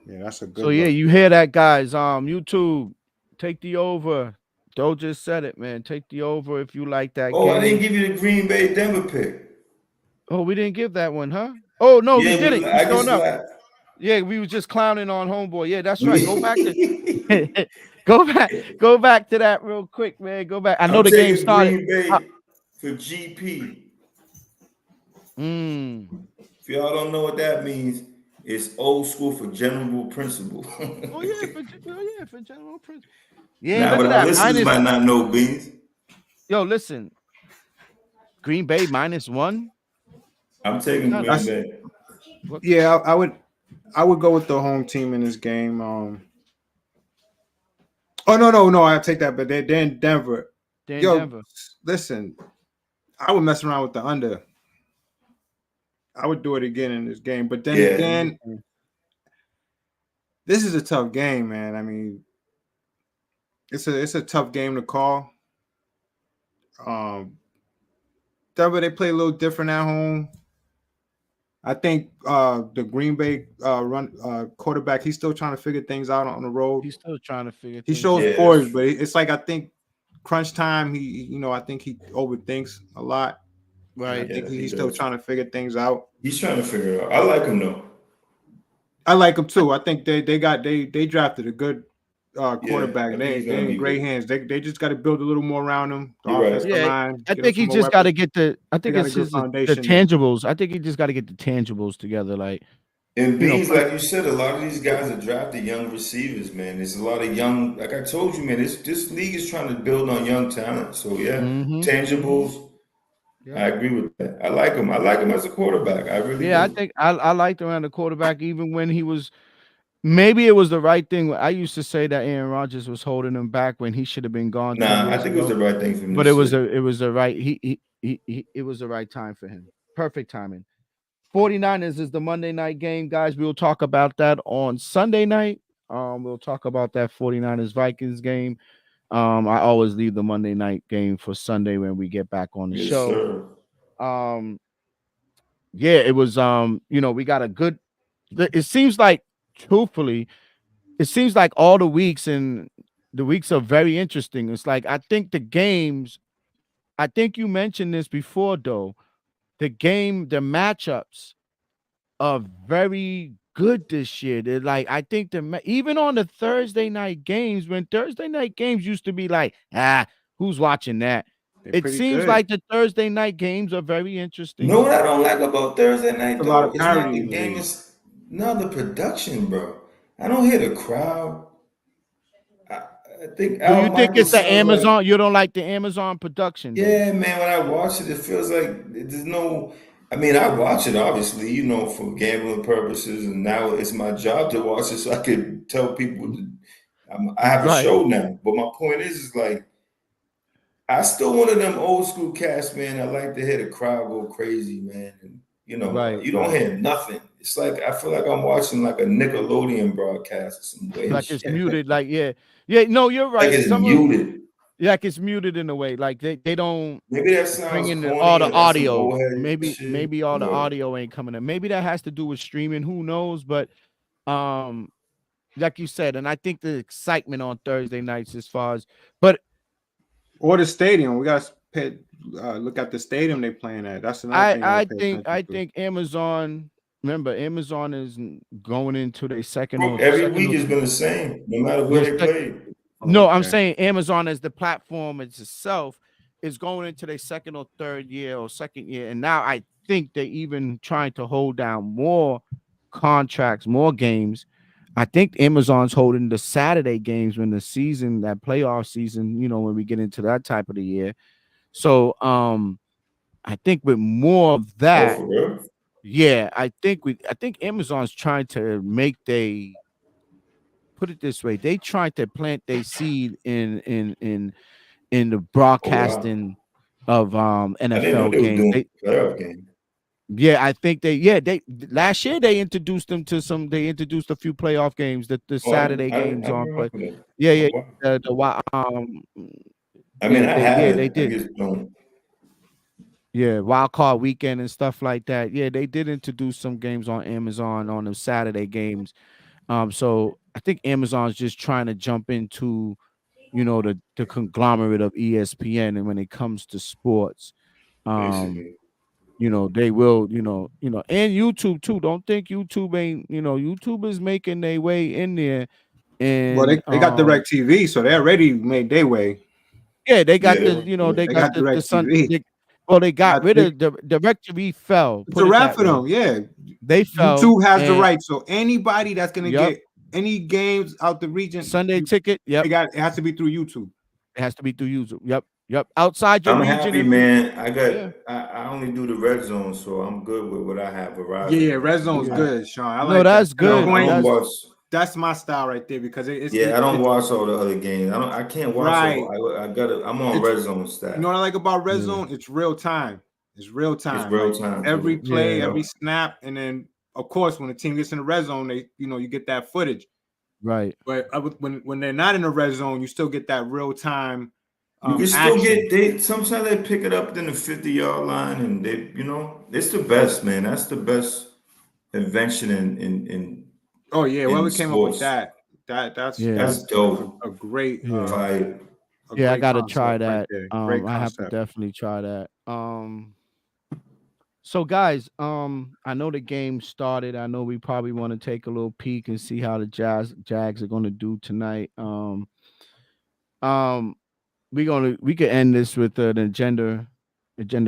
Yeah, that's a good. So yeah, look. you hear that, guys? YouTube, take the over. Doe just said it, man. Take the over if you like that Oh, game. I didn't give you the Green Bay Denver pick. Oh, we didn't give that one, huh? Oh no, we did it. I You showing just up. laughed. Yeah, we was just clowning on homeboy. Yeah, that's right. Go back to go back to that real quick, man. Go back. I know I'm the game taking started. Green Bay for GP. If y'all don't know what that means, it's old school for general principle. Oh yeah, for general principle. Yeah, Nah, look but at our that. listeners might not know Beans. Yo, listen. Green Bay -1. I'm taking Green Bay. Yeah, I would go with the home team in this game. Oh no, I take that, but they're in Denver. Denver. Listen, I would mess around with the under. I would do it again in this game, but then again, this is a tough game, man. I mean, it's a tough game to call. Denver, they play a little different at home. I think the Green Bay quarterback, he's still trying to figure things out on the road. He's still trying to figure. He shows poise, but it's like I think crunch time. I think he overthinks a lot. Right. I think he's still trying to figure things out. He's trying to figure it out. I like him though. I like him too. I think they drafted a good quarterback, and they in great hands. They just got to build a little more around him. The offensive line. I think he just got to get the. I think it's just the foundation. tangibles. I think he just got to get the tangibles together. Like, and Beans, like you said, a lot of these guys are drafted young receivers, man. There's a lot of young. Like I told you, man, this league is trying to build on young talent. So yeah, tangibles. Yeah. I agree with that. I like him. I like him as a quarterback. I really. Yeah, do. I think I liked him as a quarterback, even when he was. Maybe it was the right thing. I used to say that Aaron Rodgers was holding him back when he should have been gone. Nah, I think it was the right thing for him. But it was the right. It was the right time for him. Perfect timing. 49ers is the Monday night game, guys. We'll talk about that on Sunday night. We'll talk about that 49ers Vikings game. I always leave the Monday night game for Sunday when we get back on the show. Sir. Yeah, it was we got a good. It seems like. Truthfully, it seems like all the weeks and the weeks are very interesting. It's like I think the games, I think you mentioned this before, though. The matchups are very good this year. They're like I think even on the Thursday night games, when Thursday night games used to be like, who's watching that? It seems good. Like the Thursday night games are very interesting. You know what I don't like about Thursday night, though? It's not the game. No, the production, bro. I don't hear the crowd. I think. Do you think it's the Amazon? Like, you don't like the Amazon production? Yeah, man. When I watch it, it feels like there's no. I mean, I watch it obviously, for gambling purposes, and now it's my job to watch it, so I can tell people. I have a show now, but my point is like, I still one of them old school cats, man. I like to hear the crowd go crazy, man. And, you don't hear nothing. It's like I feel like I'm watching like a Nickelodeon broadcast or some way. Like it's muted. Like no, you're right. Like it's muted. Like it's muted in a way. Like they don't. Maybe that sounds bring in corny, all the audio. Maybe all the the audio ain't coming in. Maybe that has to do with streaming. Who knows? But like you said, and I think the excitement on Thursday nights as far as or the stadium. We got to look at the stadium they playing at. That's another thing I think Amazon. Remember, Amazon is going into their second or every week has been the same, no matter where they play. No, I'm saying Amazon as the platform itself is going into their second or third year or second year, and now I think they're even trying to hold down more contracts, more games. I think Amazon's holding the Saturday games when the season, that playoff season, when we get into that type of the year. So I think with more of that, for real? yeah, I think Amazon's trying to put it this way, they tried to plant their seed in the broadcasting of NFL games. Playoff game. Yeah, I think they last year they introduced a few playoff games, the Saturday games on, but yeah, I haven't. They did. Yeah, wild card weekend and stuff like that. Yeah, they did introduce some games on Amazon on the Saturday games. So I think Amazon's just trying to jump into, the conglomerate of ESPN, and when it comes to sports, they will, and YouTube too. Don't think YouTube ain't, YouTube is making their way in there. And well, they got Direct TV, so they already made their way. Yeah, they got they got the Sun. They got rid of the Direct TV fell. It's a wrap for them. Yeah, they fell. YouTube has the right, so anybody that's gonna get any games out the region, Sunday ticket. Yep, it has to be through YouTube. It has to be through YouTube. Yep. Outside your region, happy, man. I only do the red zone, so I'm good with what I have. Verizon. Yeah, red zone's good, Sean. That's good. That's my style right there because it's. I don't watch all the other games. I can't watch. Right. I'm on red zone staff. You know what I like about red zone? It's real time. It's real time. Every play, every snap, and then of course when the team gets in the red zone, they you get that footage. Right. But when they're not in the red zone, you still get that real time. You can still get sometimes they pick it up in the 50-yard line, and they it's the best, man. That's the best invention in whoever came up with that. That's dope. A great vibe. I gotta try that. Right, I have to definitely try that. So guys, I know the game started. I know we probably want to take a little peek and see how the Jags are gonna do tonight. We could end this with an agenda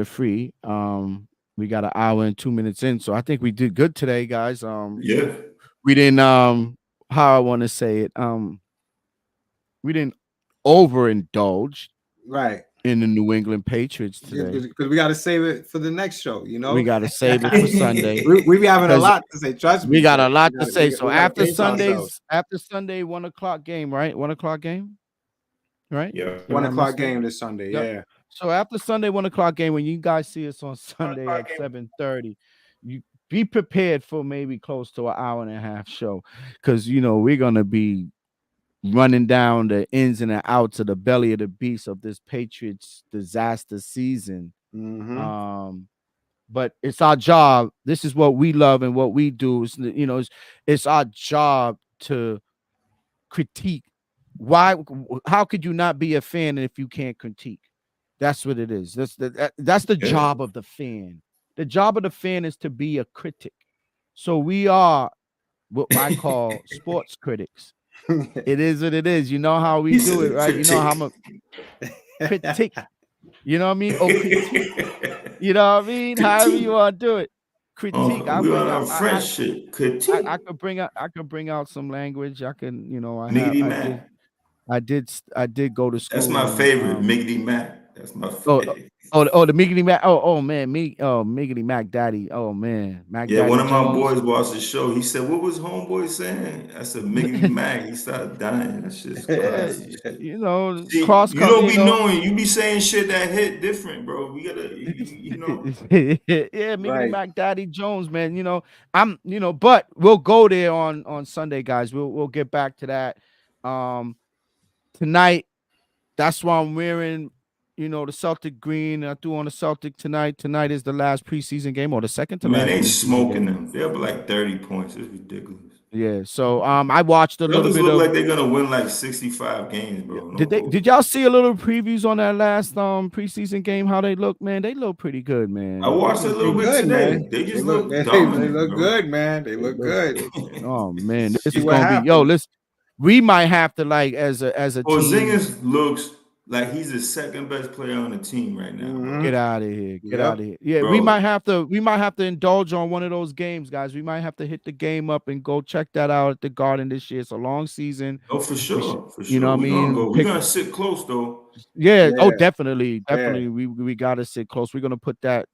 free. We got an hour and 2 minutes in, so I think we did good today, guys. We didn't how I want to say it. We didn't overindulge in the New England Patriots today because we got to save it for the next show. We got to save it for Sunday. we be having a lot to say. Trust me, we got a lot to say. So after Sunday 1:00 game, right? 1:00 game, right? Yeah, 1:00 game this Sunday. Yep. Yeah. So after Sunday 1:00 game, when you guys see us on Sunday at 7:30, you be prepared for maybe close to an hour and a half show, because we're gonna be running down the ins and the outs of the belly of the beast of this Patriots disaster season. But it's our job. This is what we love and what we do. It's our job to critique. How could you not be a fan if you can't critique? That's what it is. That's the job of the fan. The job of the fan is to be a critic. So we are what I call sports critics. It is what it is. You know how we do it, right? You know how I'm a critique. You know what I mean? Or critique. You know what I mean? However you want to do it. Critique. Critique. I could bring out some language. I can, I did go to school. That's my favorite, Miggity Mac. That's my favorite. The Miggity Mac. Oh man, Miggity Mac Daddy. Oh man, Mac. Yeah, Daddy one of my Jones. boys watched the show. He said, "What was homeboy saying?" I said, "Miggity Mac." He started dying. That's just classic. See, cross. You don't be knowing. You be saying shit that hit different, bro. We gotta, Yeah, Miggity Mac Daddy Jones, man. But we'll go there on Sunday, guys. We'll get back to that. Tonight, that's why I'm wearing, the Celtic green. I threw on the Celtic tonight. Tonight is the last preseason game, or the second to last. Man, they smoking them. They're up like 30 points. It's ridiculous. Yeah. So I watched a little Celtics bit look of. like they're gonna win like 65 games, bro. No Did bullshit. y'all see a little previews on that last preseason game? How they look, man? They look pretty good, man. I watched a They little bit good, today. man. They They just look look they dominant, look bro. good, man. They look good. Oh man, this See is what gonna be happens. listen. We might have to like as a team Porzingis looks like he's the second best player on the team right now, bro. get out of here. Get Yep. out of here. Yeah, we Bro. might have to indulge on one of those games, guys. We might have to hit the game up and go check that out at the Garden this year. It's a long season. Oh, for We should, sure, for you know sure. what I We're gonna mean? go. We're Pick gonna sit close though. Yeah. Oh, Yeah. definitely. Yeah. We gotta sit close. We're gonna put that,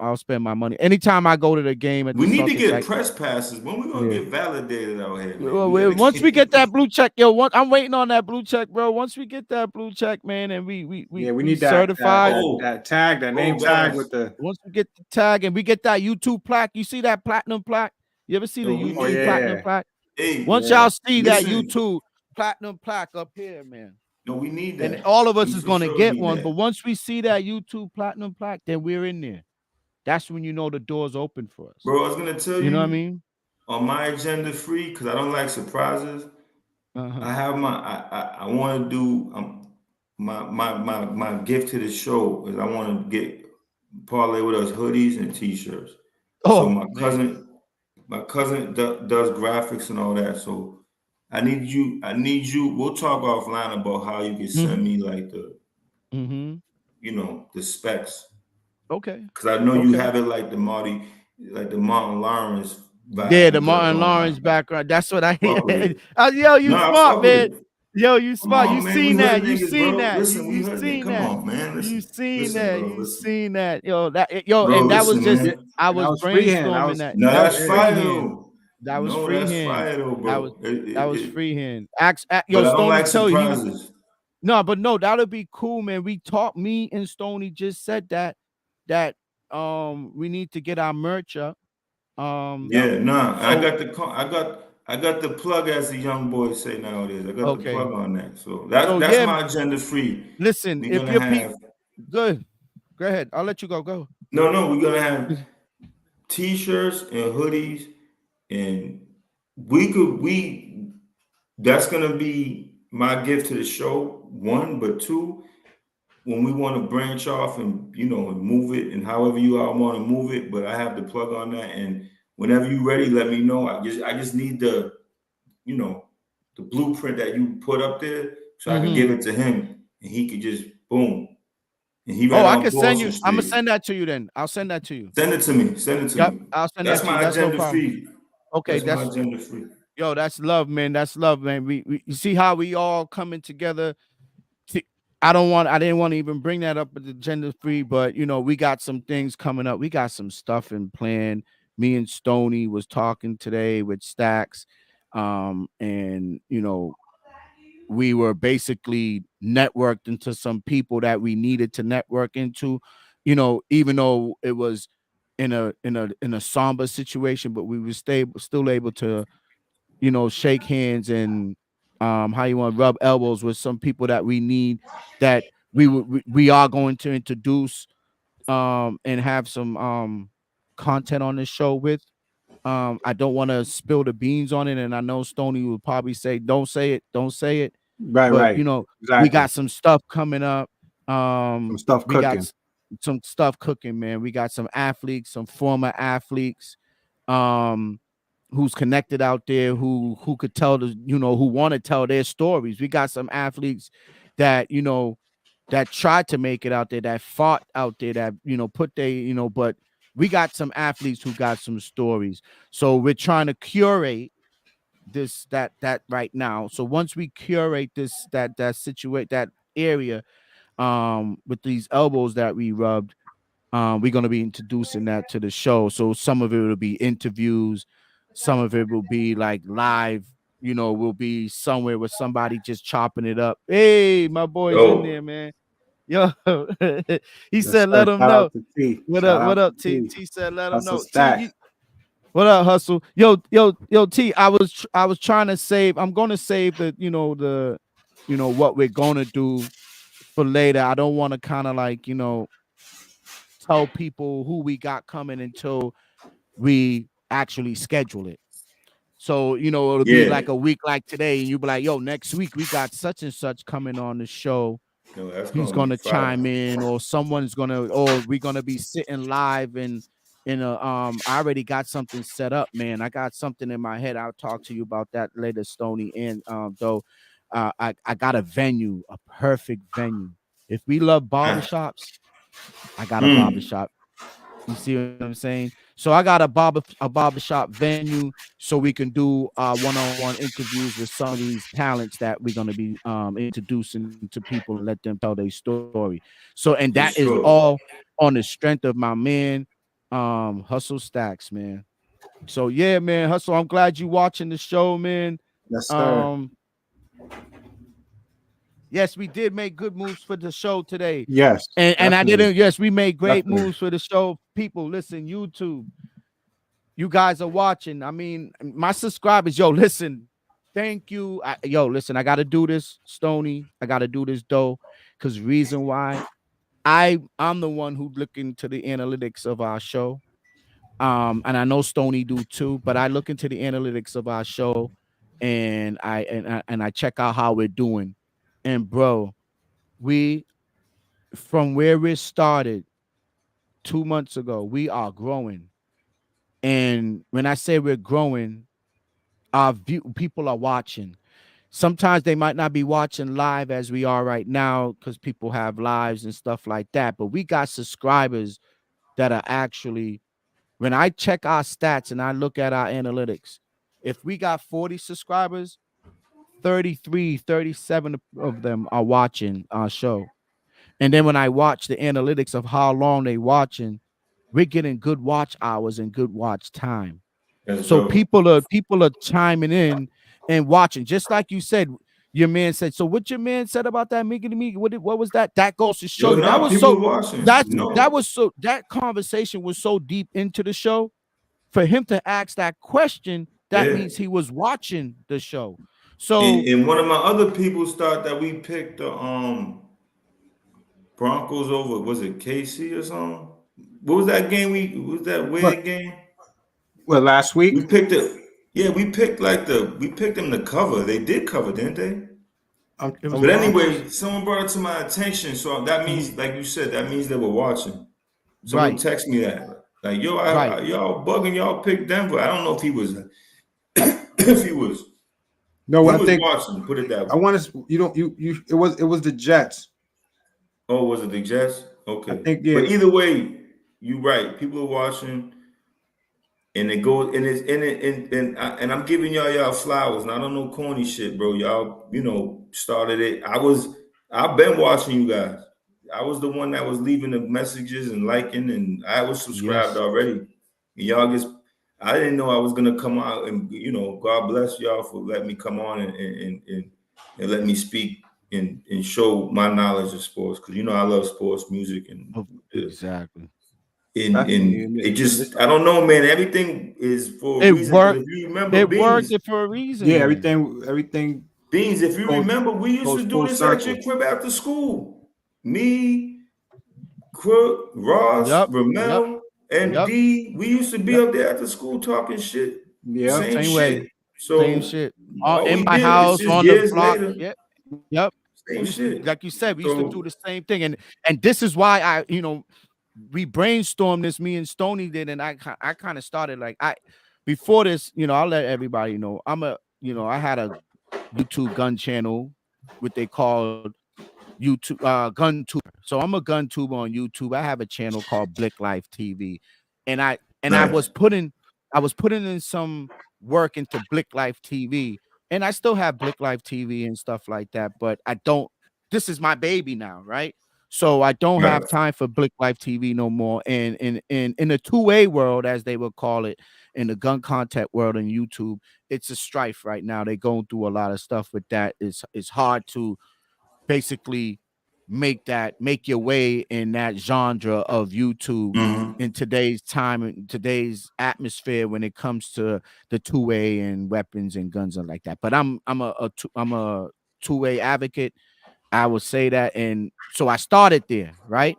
I'll spend my money. Anytime I go to the game at the We need to Celtics, get press passes. When we gonna Yeah. get validated out here, man? Once we get that blue check, I'm waiting on that blue check, bro. Once we get that blue check, man, and we need certified. that tag, that name tag guys. with the. Once we get the tag and we get that YouTube plaque, you see that platinum plaque? You ever see the we YouTube need- platinum plaque? Hey, Once yeah. y'all see that Listen. YouTube platinum plaque up here, man, no, we need that. and all of us We is for gonna sure get need one. that. But once we see that YouTube platinum plaque, then we're in there. That's when you know the door's open for us. Bro, I was gonna tell you. You know what I mean? On my agenda free, because I don't like surprises. I have I want to do my gift to the show is I want to get parlay with us hoodies and t-shirts. So my cousin does graphics and all that. So I need you. We'll talk offline about how you can send me like the the specs. Okay. Because I know you have it like the Martin Lawrence vibe. Yeah, the Martin Lawrence background. That's what I hear. Yo, you smart, man. Yo, you smart. You seen that. You seen that. Listen, we You heard seen Come that. on, man. Listen, You seen listen, that. bro, You listen. seen that. Yo, and that was listen, just man. I was brainstorming that. No, That was that's fire freehand. though. That was No, that's fire though, bro. That was freehand. But I Yo, don't Stoney like tell you. surprises. No, that'll be cool, man. Me and Stoney just said that we need to get our merch up. Yeah, nah. So, I got the plug, as the young boys say nowadays. I got the plug on that. So that's my agenda free. Listen, if you're good, go ahead. I'll let you go. Go. No, we're gonna have t-shirts and hoodies, and that's gonna be my gift to the show. One, but two, when we want to branch off and and move it and however you all want to move it, but I have the plug on that, and whenever you're ready, let me know. I just need the the blueprint that you put up there so I can give it to him and he could just boom. And he I can send you. I'm gonna send that to you then. I'll send that to you. Send it to me. Yep, I'll send that's that to you. My that's agenda no problem. free. Okay, that's my agenda free. Yo, that's love, man. That's love, man. We you see how we all coming together. I didn't want to even bring that up with the agenda free, but we got some things coming up. We got some stuff in plan. Me and Stoney was talking today with Stacks. And we were basically networked into some people that we needed to network into, even though it was in a somber situation, but we were still able to, shake hands and how you want to rub elbows with some people that we need, that we are going to introduce and have some content on this show with. I don't want to spill the beans on it, and I know Stoney would probably say, "Don't say it." Right, but, exactly. We got some stuff coming up. Some stuff we cooking. got some stuff cooking, man. We got some athletes, some former athletes, who's connected out there, who could tell who want to tell their stories. We got some athletes that that tried to make it out there, that fought out there, that put their but we got some athletes who got some stories. So we're trying to curate that right now. So once we curate that situate that area with these elbows that we rubbed, we're going to be introducing that to the show. So some of it will be interviews, some of it will be like live, will be somewhere with somebody just chopping it up. Hey, my boy's in there, man. Yo, he said, let him know. What up, T? T said, let him know. T, what up, Hustle? Yo, T, I was trying to save. I'm gonna save the what we're gonna do for later. I don't want to kind of like tell people who we got coming until we actually schedule it. So, it'll be like a week like today, and you'll be like, yo, next week we got such and such coming on the show. No, that's He's gonna be gonna fire. chime in, or we're gonna be sitting live in a I already got something set up, man. I got something in my head. I'll talk to you about that later, Stony. And though I got a venue, a perfect venue. If we love barbershops, I got a barbershop. You see what I'm saying? So I got a barbershop venue, so we can do one-on-one interviews with some of these talents that we're gonna be introducing to people and let them tell their story. So, and that is all on the strength of my man, Hustle Stacks, man. So yeah, man, Hustle, I'm glad you watching the show, man. Yes, sir. Yes, we did make good moves for the show today. Yes. And I didn't. Yes, we made great Definitely. moves for the show. People, listen, YouTube, you guys are watching. I mean, my subscribers, yo, listen, thank you. Listen, I got to do this, Stony. I got to do this, though, because reason why I'm the one who look into the analytics of our show. And I know Stony do too, but I look into the analytics of our show, and I check out how we're doing. And bro, from where we started 2 months ago, we are growing. And when I say we're growing, people are watching. Sometimes they might not be watching live as we are right now, because people have lives and stuff like that. But we got subscribers that are actually, when I check our stats and I look at our analytics, if we got 40 subscribers, 33, 37 of them are watching our show. And then when I watch the analytics of how long they watching, we're getting good watch hours and good watch time. So people are chiming in and watching, just like you said. Your man said. So what your man said about that Mickey? What was that? That goes to show you that was so. That conversation was so deep into the show. For him to ask that question, that means he was watching the show. So and one of my other people thought that we picked the Broncos over, was it KC or something? What was that game? Was that weird game? Well, last week we picked it. Yeah, we picked them to cover. They did cover, didn't they? But anyway, someone brought it to my attention. So that means, like you said, that means they were watching. Someone text me that. Like, yo, y'all bugging, y'all picked Denver. I don't know if he was No, I think watching, put it that way. I want to it was the Jets. Oh, was it the Jets? Okay. I think, yeah. But either way, you're right. People are watching, and it goes, and I'm giving y'all flowers. And I don't know corny shit, bro. Y'all, started it. I've been watching you guys. I was the one that was leaving the messages and liking, and I was subscribed already. And y'all I didn't know I was gonna come out, and God bless y'all for letting me come on and let me speak and show my knowledge of sports, because I love sports, music, and exactly. And it just, I don't know, man. Everything is for a reason. Worked. If you remember, it worked for a reason. Yeah, everything. Beans, if you remember, we used to do this at your crib after school. Me, Crook, Ross, Ramel, and D. We used to be up there after school talking shit. Yeah, same shit. Way. So same shit. In my house, on the block. Yep. Same shit. Like you said, we used to do the same thing, and this is why we brainstormed this. Me and Stoney did, and I kind of started before this. I'll let everybody know. I had a YouTube gun channel, what they called YouTube gun tuber. So I'm a gun tuber on YouTube. I have a channel called Blick Life TV, and I was putting in some work into Blick Life TV, and I still have Blick Life TV and stuff like that. But I don't. This is my baby now, right? So I don't have time for Blick Life TV no more. And in the 2A world, as they would call it, in the gun content world on YouTube, it's a strife right now. They're going through a lot of stuff with that. It's hard to basically make your way in that genre of YouTube in today's time, in today's atmosphere, when it comes to the 2A and weapons and guns and like that. But I'm a 2A advocate. I would say that. And so I started there, right?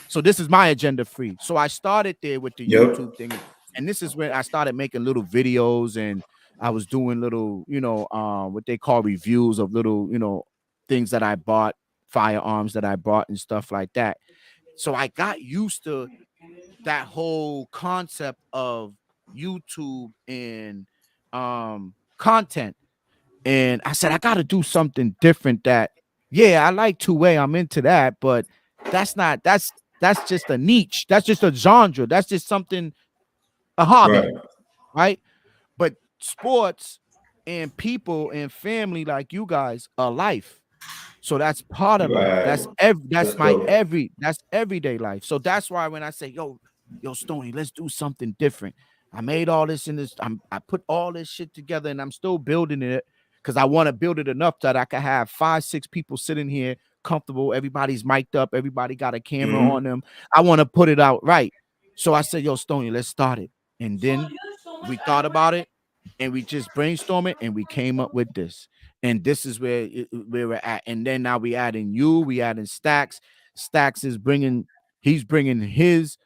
So this is my agenda free. So I started there with the YouTube thing. And this is when I started making little videos, and I was doing little, what they call reviews of little, things that I bought, firearms that I bought and stuff like that. So I got used to that whole concept of YouTube and content. And I said, I got to do something different that, yeah, I like two-way. I'm into that, but that's just a niche. That's just a genre. That's just something, a hobby, right? But sports and people and family like you guys are life. So that's part of life. That's everyday life. So that's why when I say, yo, Stoney, let's do something different. I made all this in this. I put all this shit together, and I'm still building it because I want to build it enough that I can have 5-6 people sitting here comfortable. Everybody's mic'd up. Everybody got a camera on them. I want to put it out right. So I said, yo, Stoney, let's start it. And then we thought about it, and we just brainstormed it, and we came up with this. And this is where we're at. And then now we adding we adding Stacks. Stacks is he's bringing his,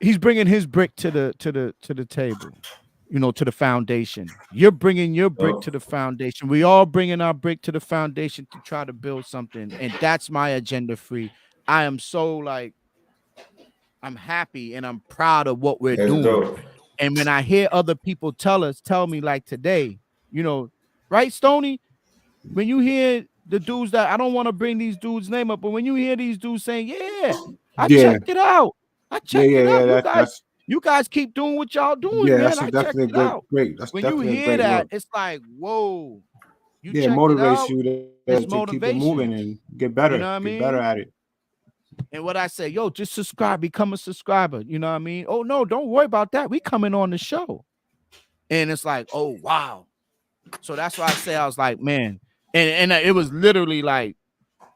he's bringing his brick to the table, to the foundation. You're bringing your brick to the foundation. We all bringing our brick to the foundation to try to build something. And that's my agenda free. I am so I'm happy and I'm proud of what we're doing. Dope. And when I hear other people tell me like today, right, Stoney, when you hear the dudes that, I don't want to bring these dudes' name up, but when you hear these dudes saying, I checked it out. I checked it out. You guys keep doing what y'all doing, man. I checked it out. Great. That's when you hear that, it's like, whoa. You it motivates you to keep it moving and get better. You know what I mean? Get better at it. And what I say, yo, just subscribe, become a subscriber. You know what I mean? Oh, no, don't worry about that. We coming on the show. And it's like, oh, wow. So that's why I say, I was like, man. And it was literally like,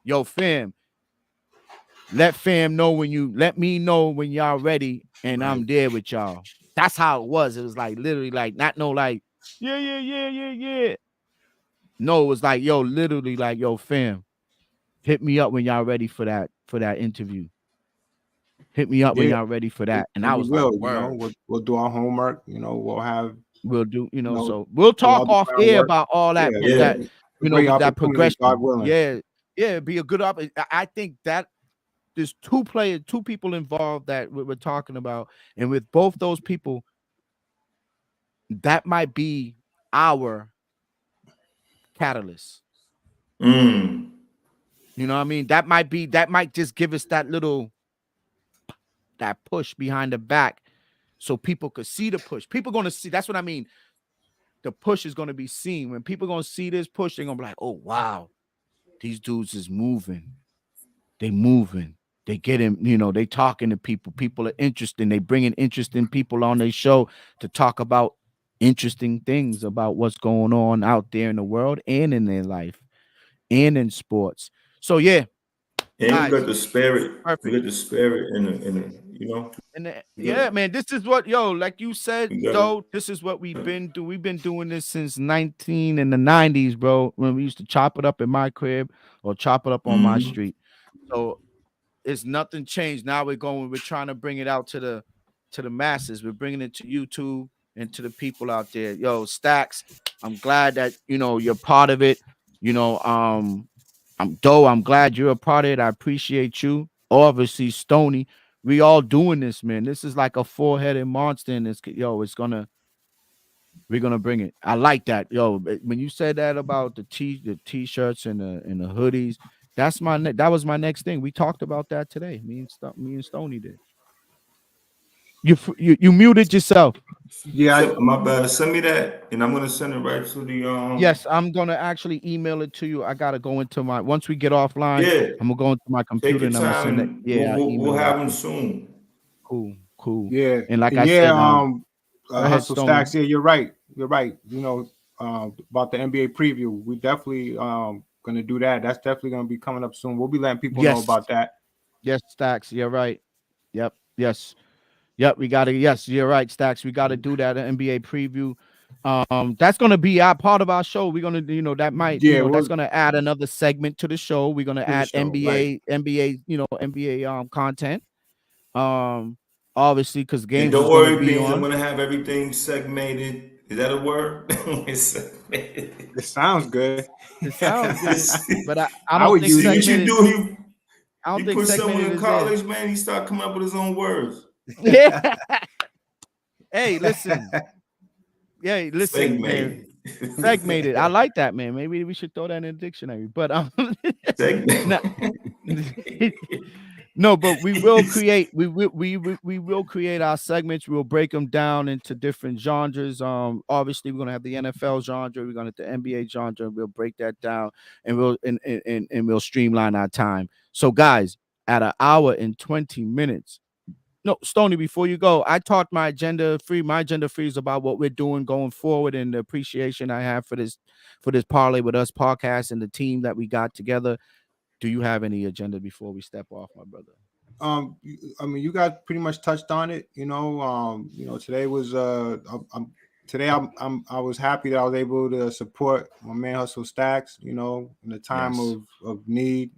yo, fam, let me know when y'all ready and I'm there with y'all. That's how it was. It was like literally like, not no like, yeah. No, it was like, yo, literally like, yo, fam, hit me up when y'all ready for that interview. Hit me up when y'all ready for that. And I was like, we'll do our homework, we'll do, so we'll talk off air about all that, that progression. Yeah, be a good opportunity. I think that there's two people involved that we're talking about, and with both those people, that might be our catalyst. You know what I mean? That might just give us that push behind the back so people could see the push. People going to see, that's what I mean. The push is going to be seen. When people going to see this push, they're going to be like, oh, wow, these dudes is moving. They moving. They getting, they talking to people. People are interested. They bringing interesting people on their show to talk about interesting things about what's going on out there in the world and in their life and in sports. So, yeah. And we got the spirit. Perfect. We got the spirit yeah, man, this is what, like you said, this is what we've been doing. We've been doing this since in the 90s, bro, when we used to chop it up in my crib or chop it up on my street. So it's nothing changed. Now we're trying to bring it out to the masses. We're bringing it to YouTube and to the people out there. Yo, Stacks, I'm glad that, you're part of it. I'm glad you're a part of it. I appreciate you. Obviously, Stoney, we all doing this, man. This is like a four-headed monster, and we're gonna bring it. I like that, yo. When you said that about the t-shirts and the hoodies, that was my next thing. We talked about that today. Me and Stoney did. You muted yourself. Yeah, my bad. Send me that, and I'm gonna send it right to the. Yes, I'm gonna actually email it to you. I gotta go into once we get offline. Yeah, I'm gonna go into my computer and I'm gonna send it. Yeah, we'll have them soon. Cool. Yeah, and like I said, Hustle Stacks. Yeah, you're right. About the NBA preview, we definitely gonna do that. That's definitely gonna be coming up soon. We'll be letting people know about that. Yes, Stacks. You're right. Yep. Yes. Yep, we gotta. Yes, you're right, Stacks. We gotta do that NBA preview. That's gonna be part of our show. We're gonna, that might, that's gonna add another segment to the show. We're gonna add NBA, NBA, NBA content. obviously, because games And don't is going to worry, be Beans, I'm on. gonna have everything segmented. Is that a word? Segmented. It sounds good. It sounds good, but I I don't would think use See it. what you segmented. do? I don't You think put someone segmented in is there. college, man, he start coming up with his own words. Yeah. Hey, listen. Yeah, listen, man. Segmented. Segmented. I like that, man. Maybe we should throw that in the dictionary. But no, no, but we will create. We will create our segments. We'll break them down into different genres. Obviously, we're gonna have the NFL genre. We're gonna have the NBA genre. We'll break that down, and we'll streamline our time. So, guys, at an hour and 20 minutes. No, Stoney, before you go, I talked my agenda free. My agenda free is about what we're doing going forward and the appreciation I have for this Parlay with Us podcast and the team that we got together. Do you have any agenda before we step off, my brother? I mean, you guys pretty much touched on it. Today was I was happy that I was able to support my man Hustle Stacks. In the time of need.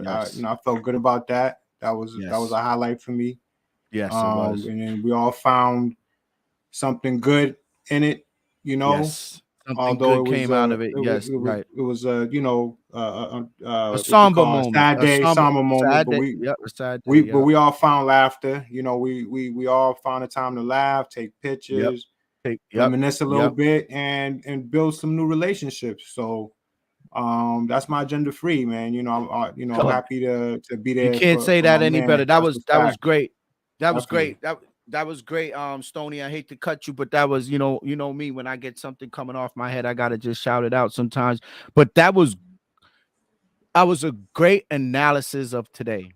I felt good about that. That was a highlight for me. Yes, it was. And then we all found something good in it. Yes. Something Although good came out of it. Yes, right. It was a somber moment, sad day, somber moment. But we all found laughter. We all found a time to laugh, take pictures, reminisce a little bit, and build some new relationships. So that's my agenda free, man. I'm happy to be there. You can't say that any better. That was great. That was Definitely. great. That was great. Stoney, I hate to cut you, but that was, you know me, when I get something coming off my head, I gotta just shout it out sometimes. But that was a great analysis of today.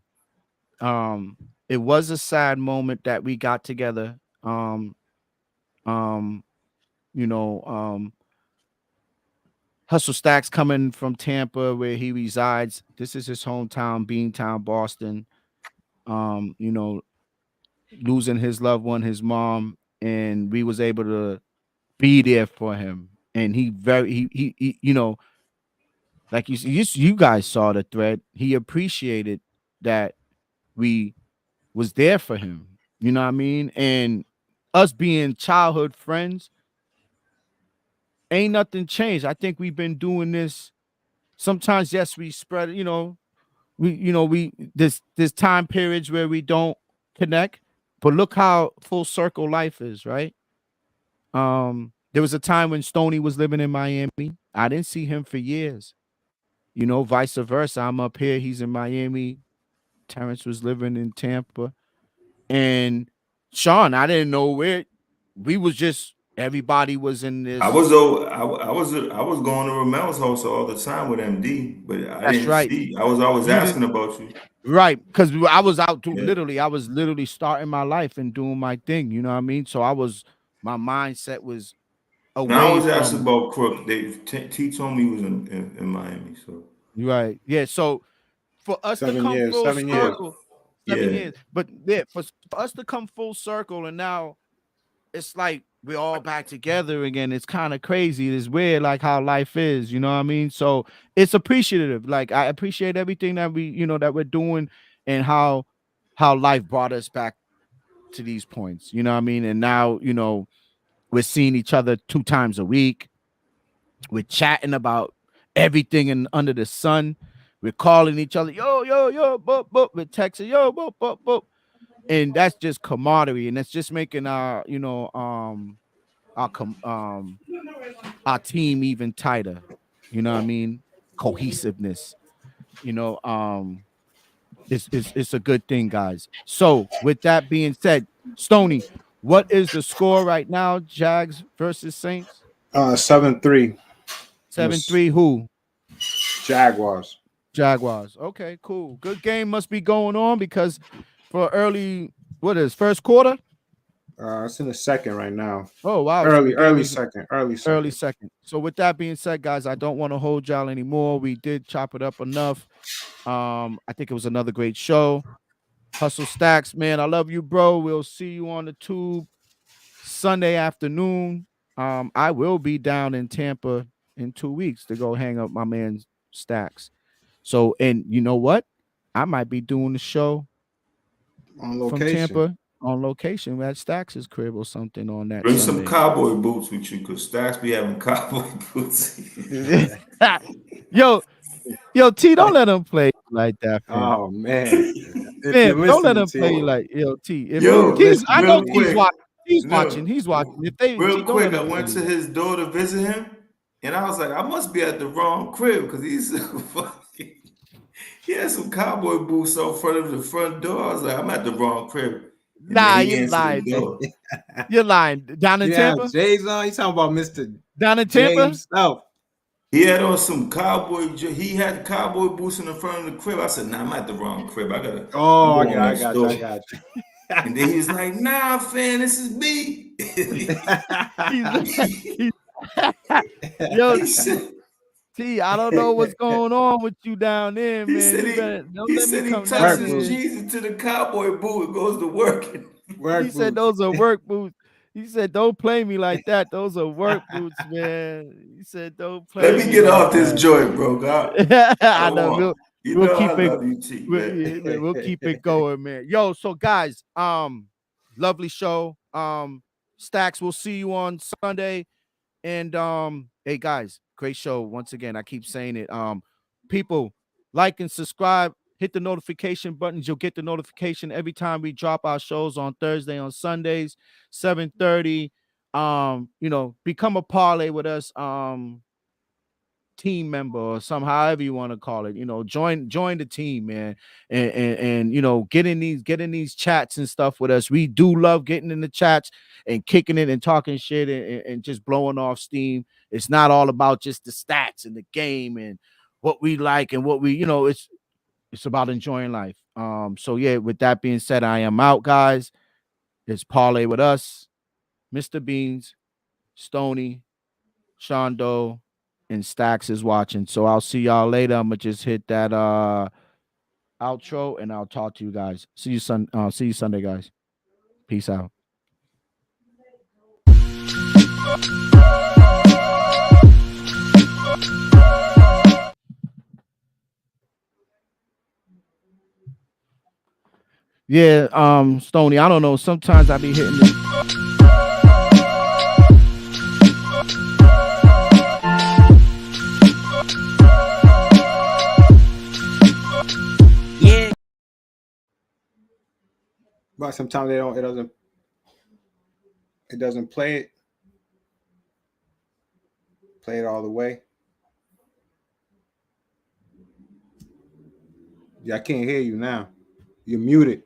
It was a sad moment that we got together. Hustle Stacks coming from Tampa, where he resides. This is his hometown, Beantown, Boston. Losing his loved one, his mom, and we was able to be there for him. And he like you guys saw the thread. He appreciated that we was there for him. You know what I mean? And us being childhood friends, ain't nothing changed. I think we've been doing this. Sometimes, yes, we spread, we there's time periods where we don't connect, but look how full circle life is, right? There was a time when Stoney was living in Miami. I didn't see him for years. Vice versa. I'm up here, he's in Miami. Terrence was living in Tampa. And Sean, I didn't know where we was. Just everybody was in this. I was going to Ramel's house all the time with MD, but I didn't see. I was always asking about you. Right, because I was out to I was literally starting my life and doing my thing. You know what I mean? So my mindset was away. Now I was asking about Crook. T told me he was in Miami. So right, yeah. So for us to come full circle, 7 years. But for us to come full circle, and now it's like we're all back together again. It's kind of crazy. It's weird, like how life is. You know what I mean? So it's appreciative. Like I appreciate everything that that we're doing, and how life brought us back to these points. You know what I mean? And now we're seeing each other 2 times a week. We're chatting about everything and under the sun. We're calling each other, yo, boop, boop. We're texting, yo, boop, boop, boop. And that's just camaraderie, and that's just making our team even tighter. You know what I mean? Cohesiveness. It's a good thing, guys. So with that being said, Stoney, what is the score right now? Jags versus Saints? 7-3. 7-3. Who? Jaguars. Okay, cool. Good game must be going on, because for early, first quarter? It's in the second right now. Oh wow! Early second. So with that being said, guys, I don't want to hold y'all anymore. We did chop it up enough. I think it was another great show. Hustle Stacks, man, I love you, bro. We'll see you on the tube Sunday afternoon. I will be down in Tampa in 2 weeks to go hang up my man Stacks. So, and you know what? I might be doing the show on location from Tampa. on location at Stacks' crib or something on that Bring Sunday. some cowboy boots with you, because Stacks be having cowboy boots. Yo, T, don't let him play like that, fam. Oh man, Man, don't let listening, him play like T. If Yo, T's, I know real T's quick. watching. He's No, watching. He's watching. If they real T, don't quick, let I him went play to like his door to visit him, and I was like, I must be at the wrong crib, because he's so fucking. He had some cowboy boots out front of the front door. I was like, I'm at the wrong crib. And Nah, then he you're answered lying, the man. door. You're lying. Down in yeah, Tampa? Jay's on. You talking about Mr. Down in Jay Tampa? himself? He had on some cowboy. He had cowboy boots in the front of the crib. I said, "Nah, I'm at the wrong crib. I'm Oh, going I next got door." you. And then he was like, "Nah, fam, this is me." Yo, He said, T, I don't know what's going on with you down there, he man. said You he, better don't he let me said he come tucks down his there. jeans into the cowboy boot and goes to work. He said those are work boots. He said, "Don't play me like that. Those are work boots, man." He said, "Don't play Let me me get like off this that." joint, bro. God, I I don't know. want. You We'll know I keep it. love you, T, man. We'll keep it going, man. Yo, so guys, lovely show. Stacks, we'll see you on Sunday. And hey guys, great show. Once again, I keep saying it. People, like and subscribe, hit the notification buttons. You'll get the notification every time we drop our shows on Thursday, on Sundays, 7:30. Become a parlay with us. Team member or however you want to call it, join the team, man, and get in these chats and stuff with us. We do love getting in the chats and kicking it and talking shit and just blowing off steam. It's not all about just the stats and the game and what we like and what we, it's about enjoying life. So yeah, with that being said, I am out, guys. It's parlay with us, Mr. Beans, Stony, Shondo, and Stacks is watching. So I'll see y'all later. I'm gonna just hit that outro and I'll talk to you guys. See you Sunday, guys. Peace out. Yeah, Stony, I don't know. Sometimes I be hitting it. But sometimes it doesn't play it all the way. Yeah, I can't hear you now. You're muted.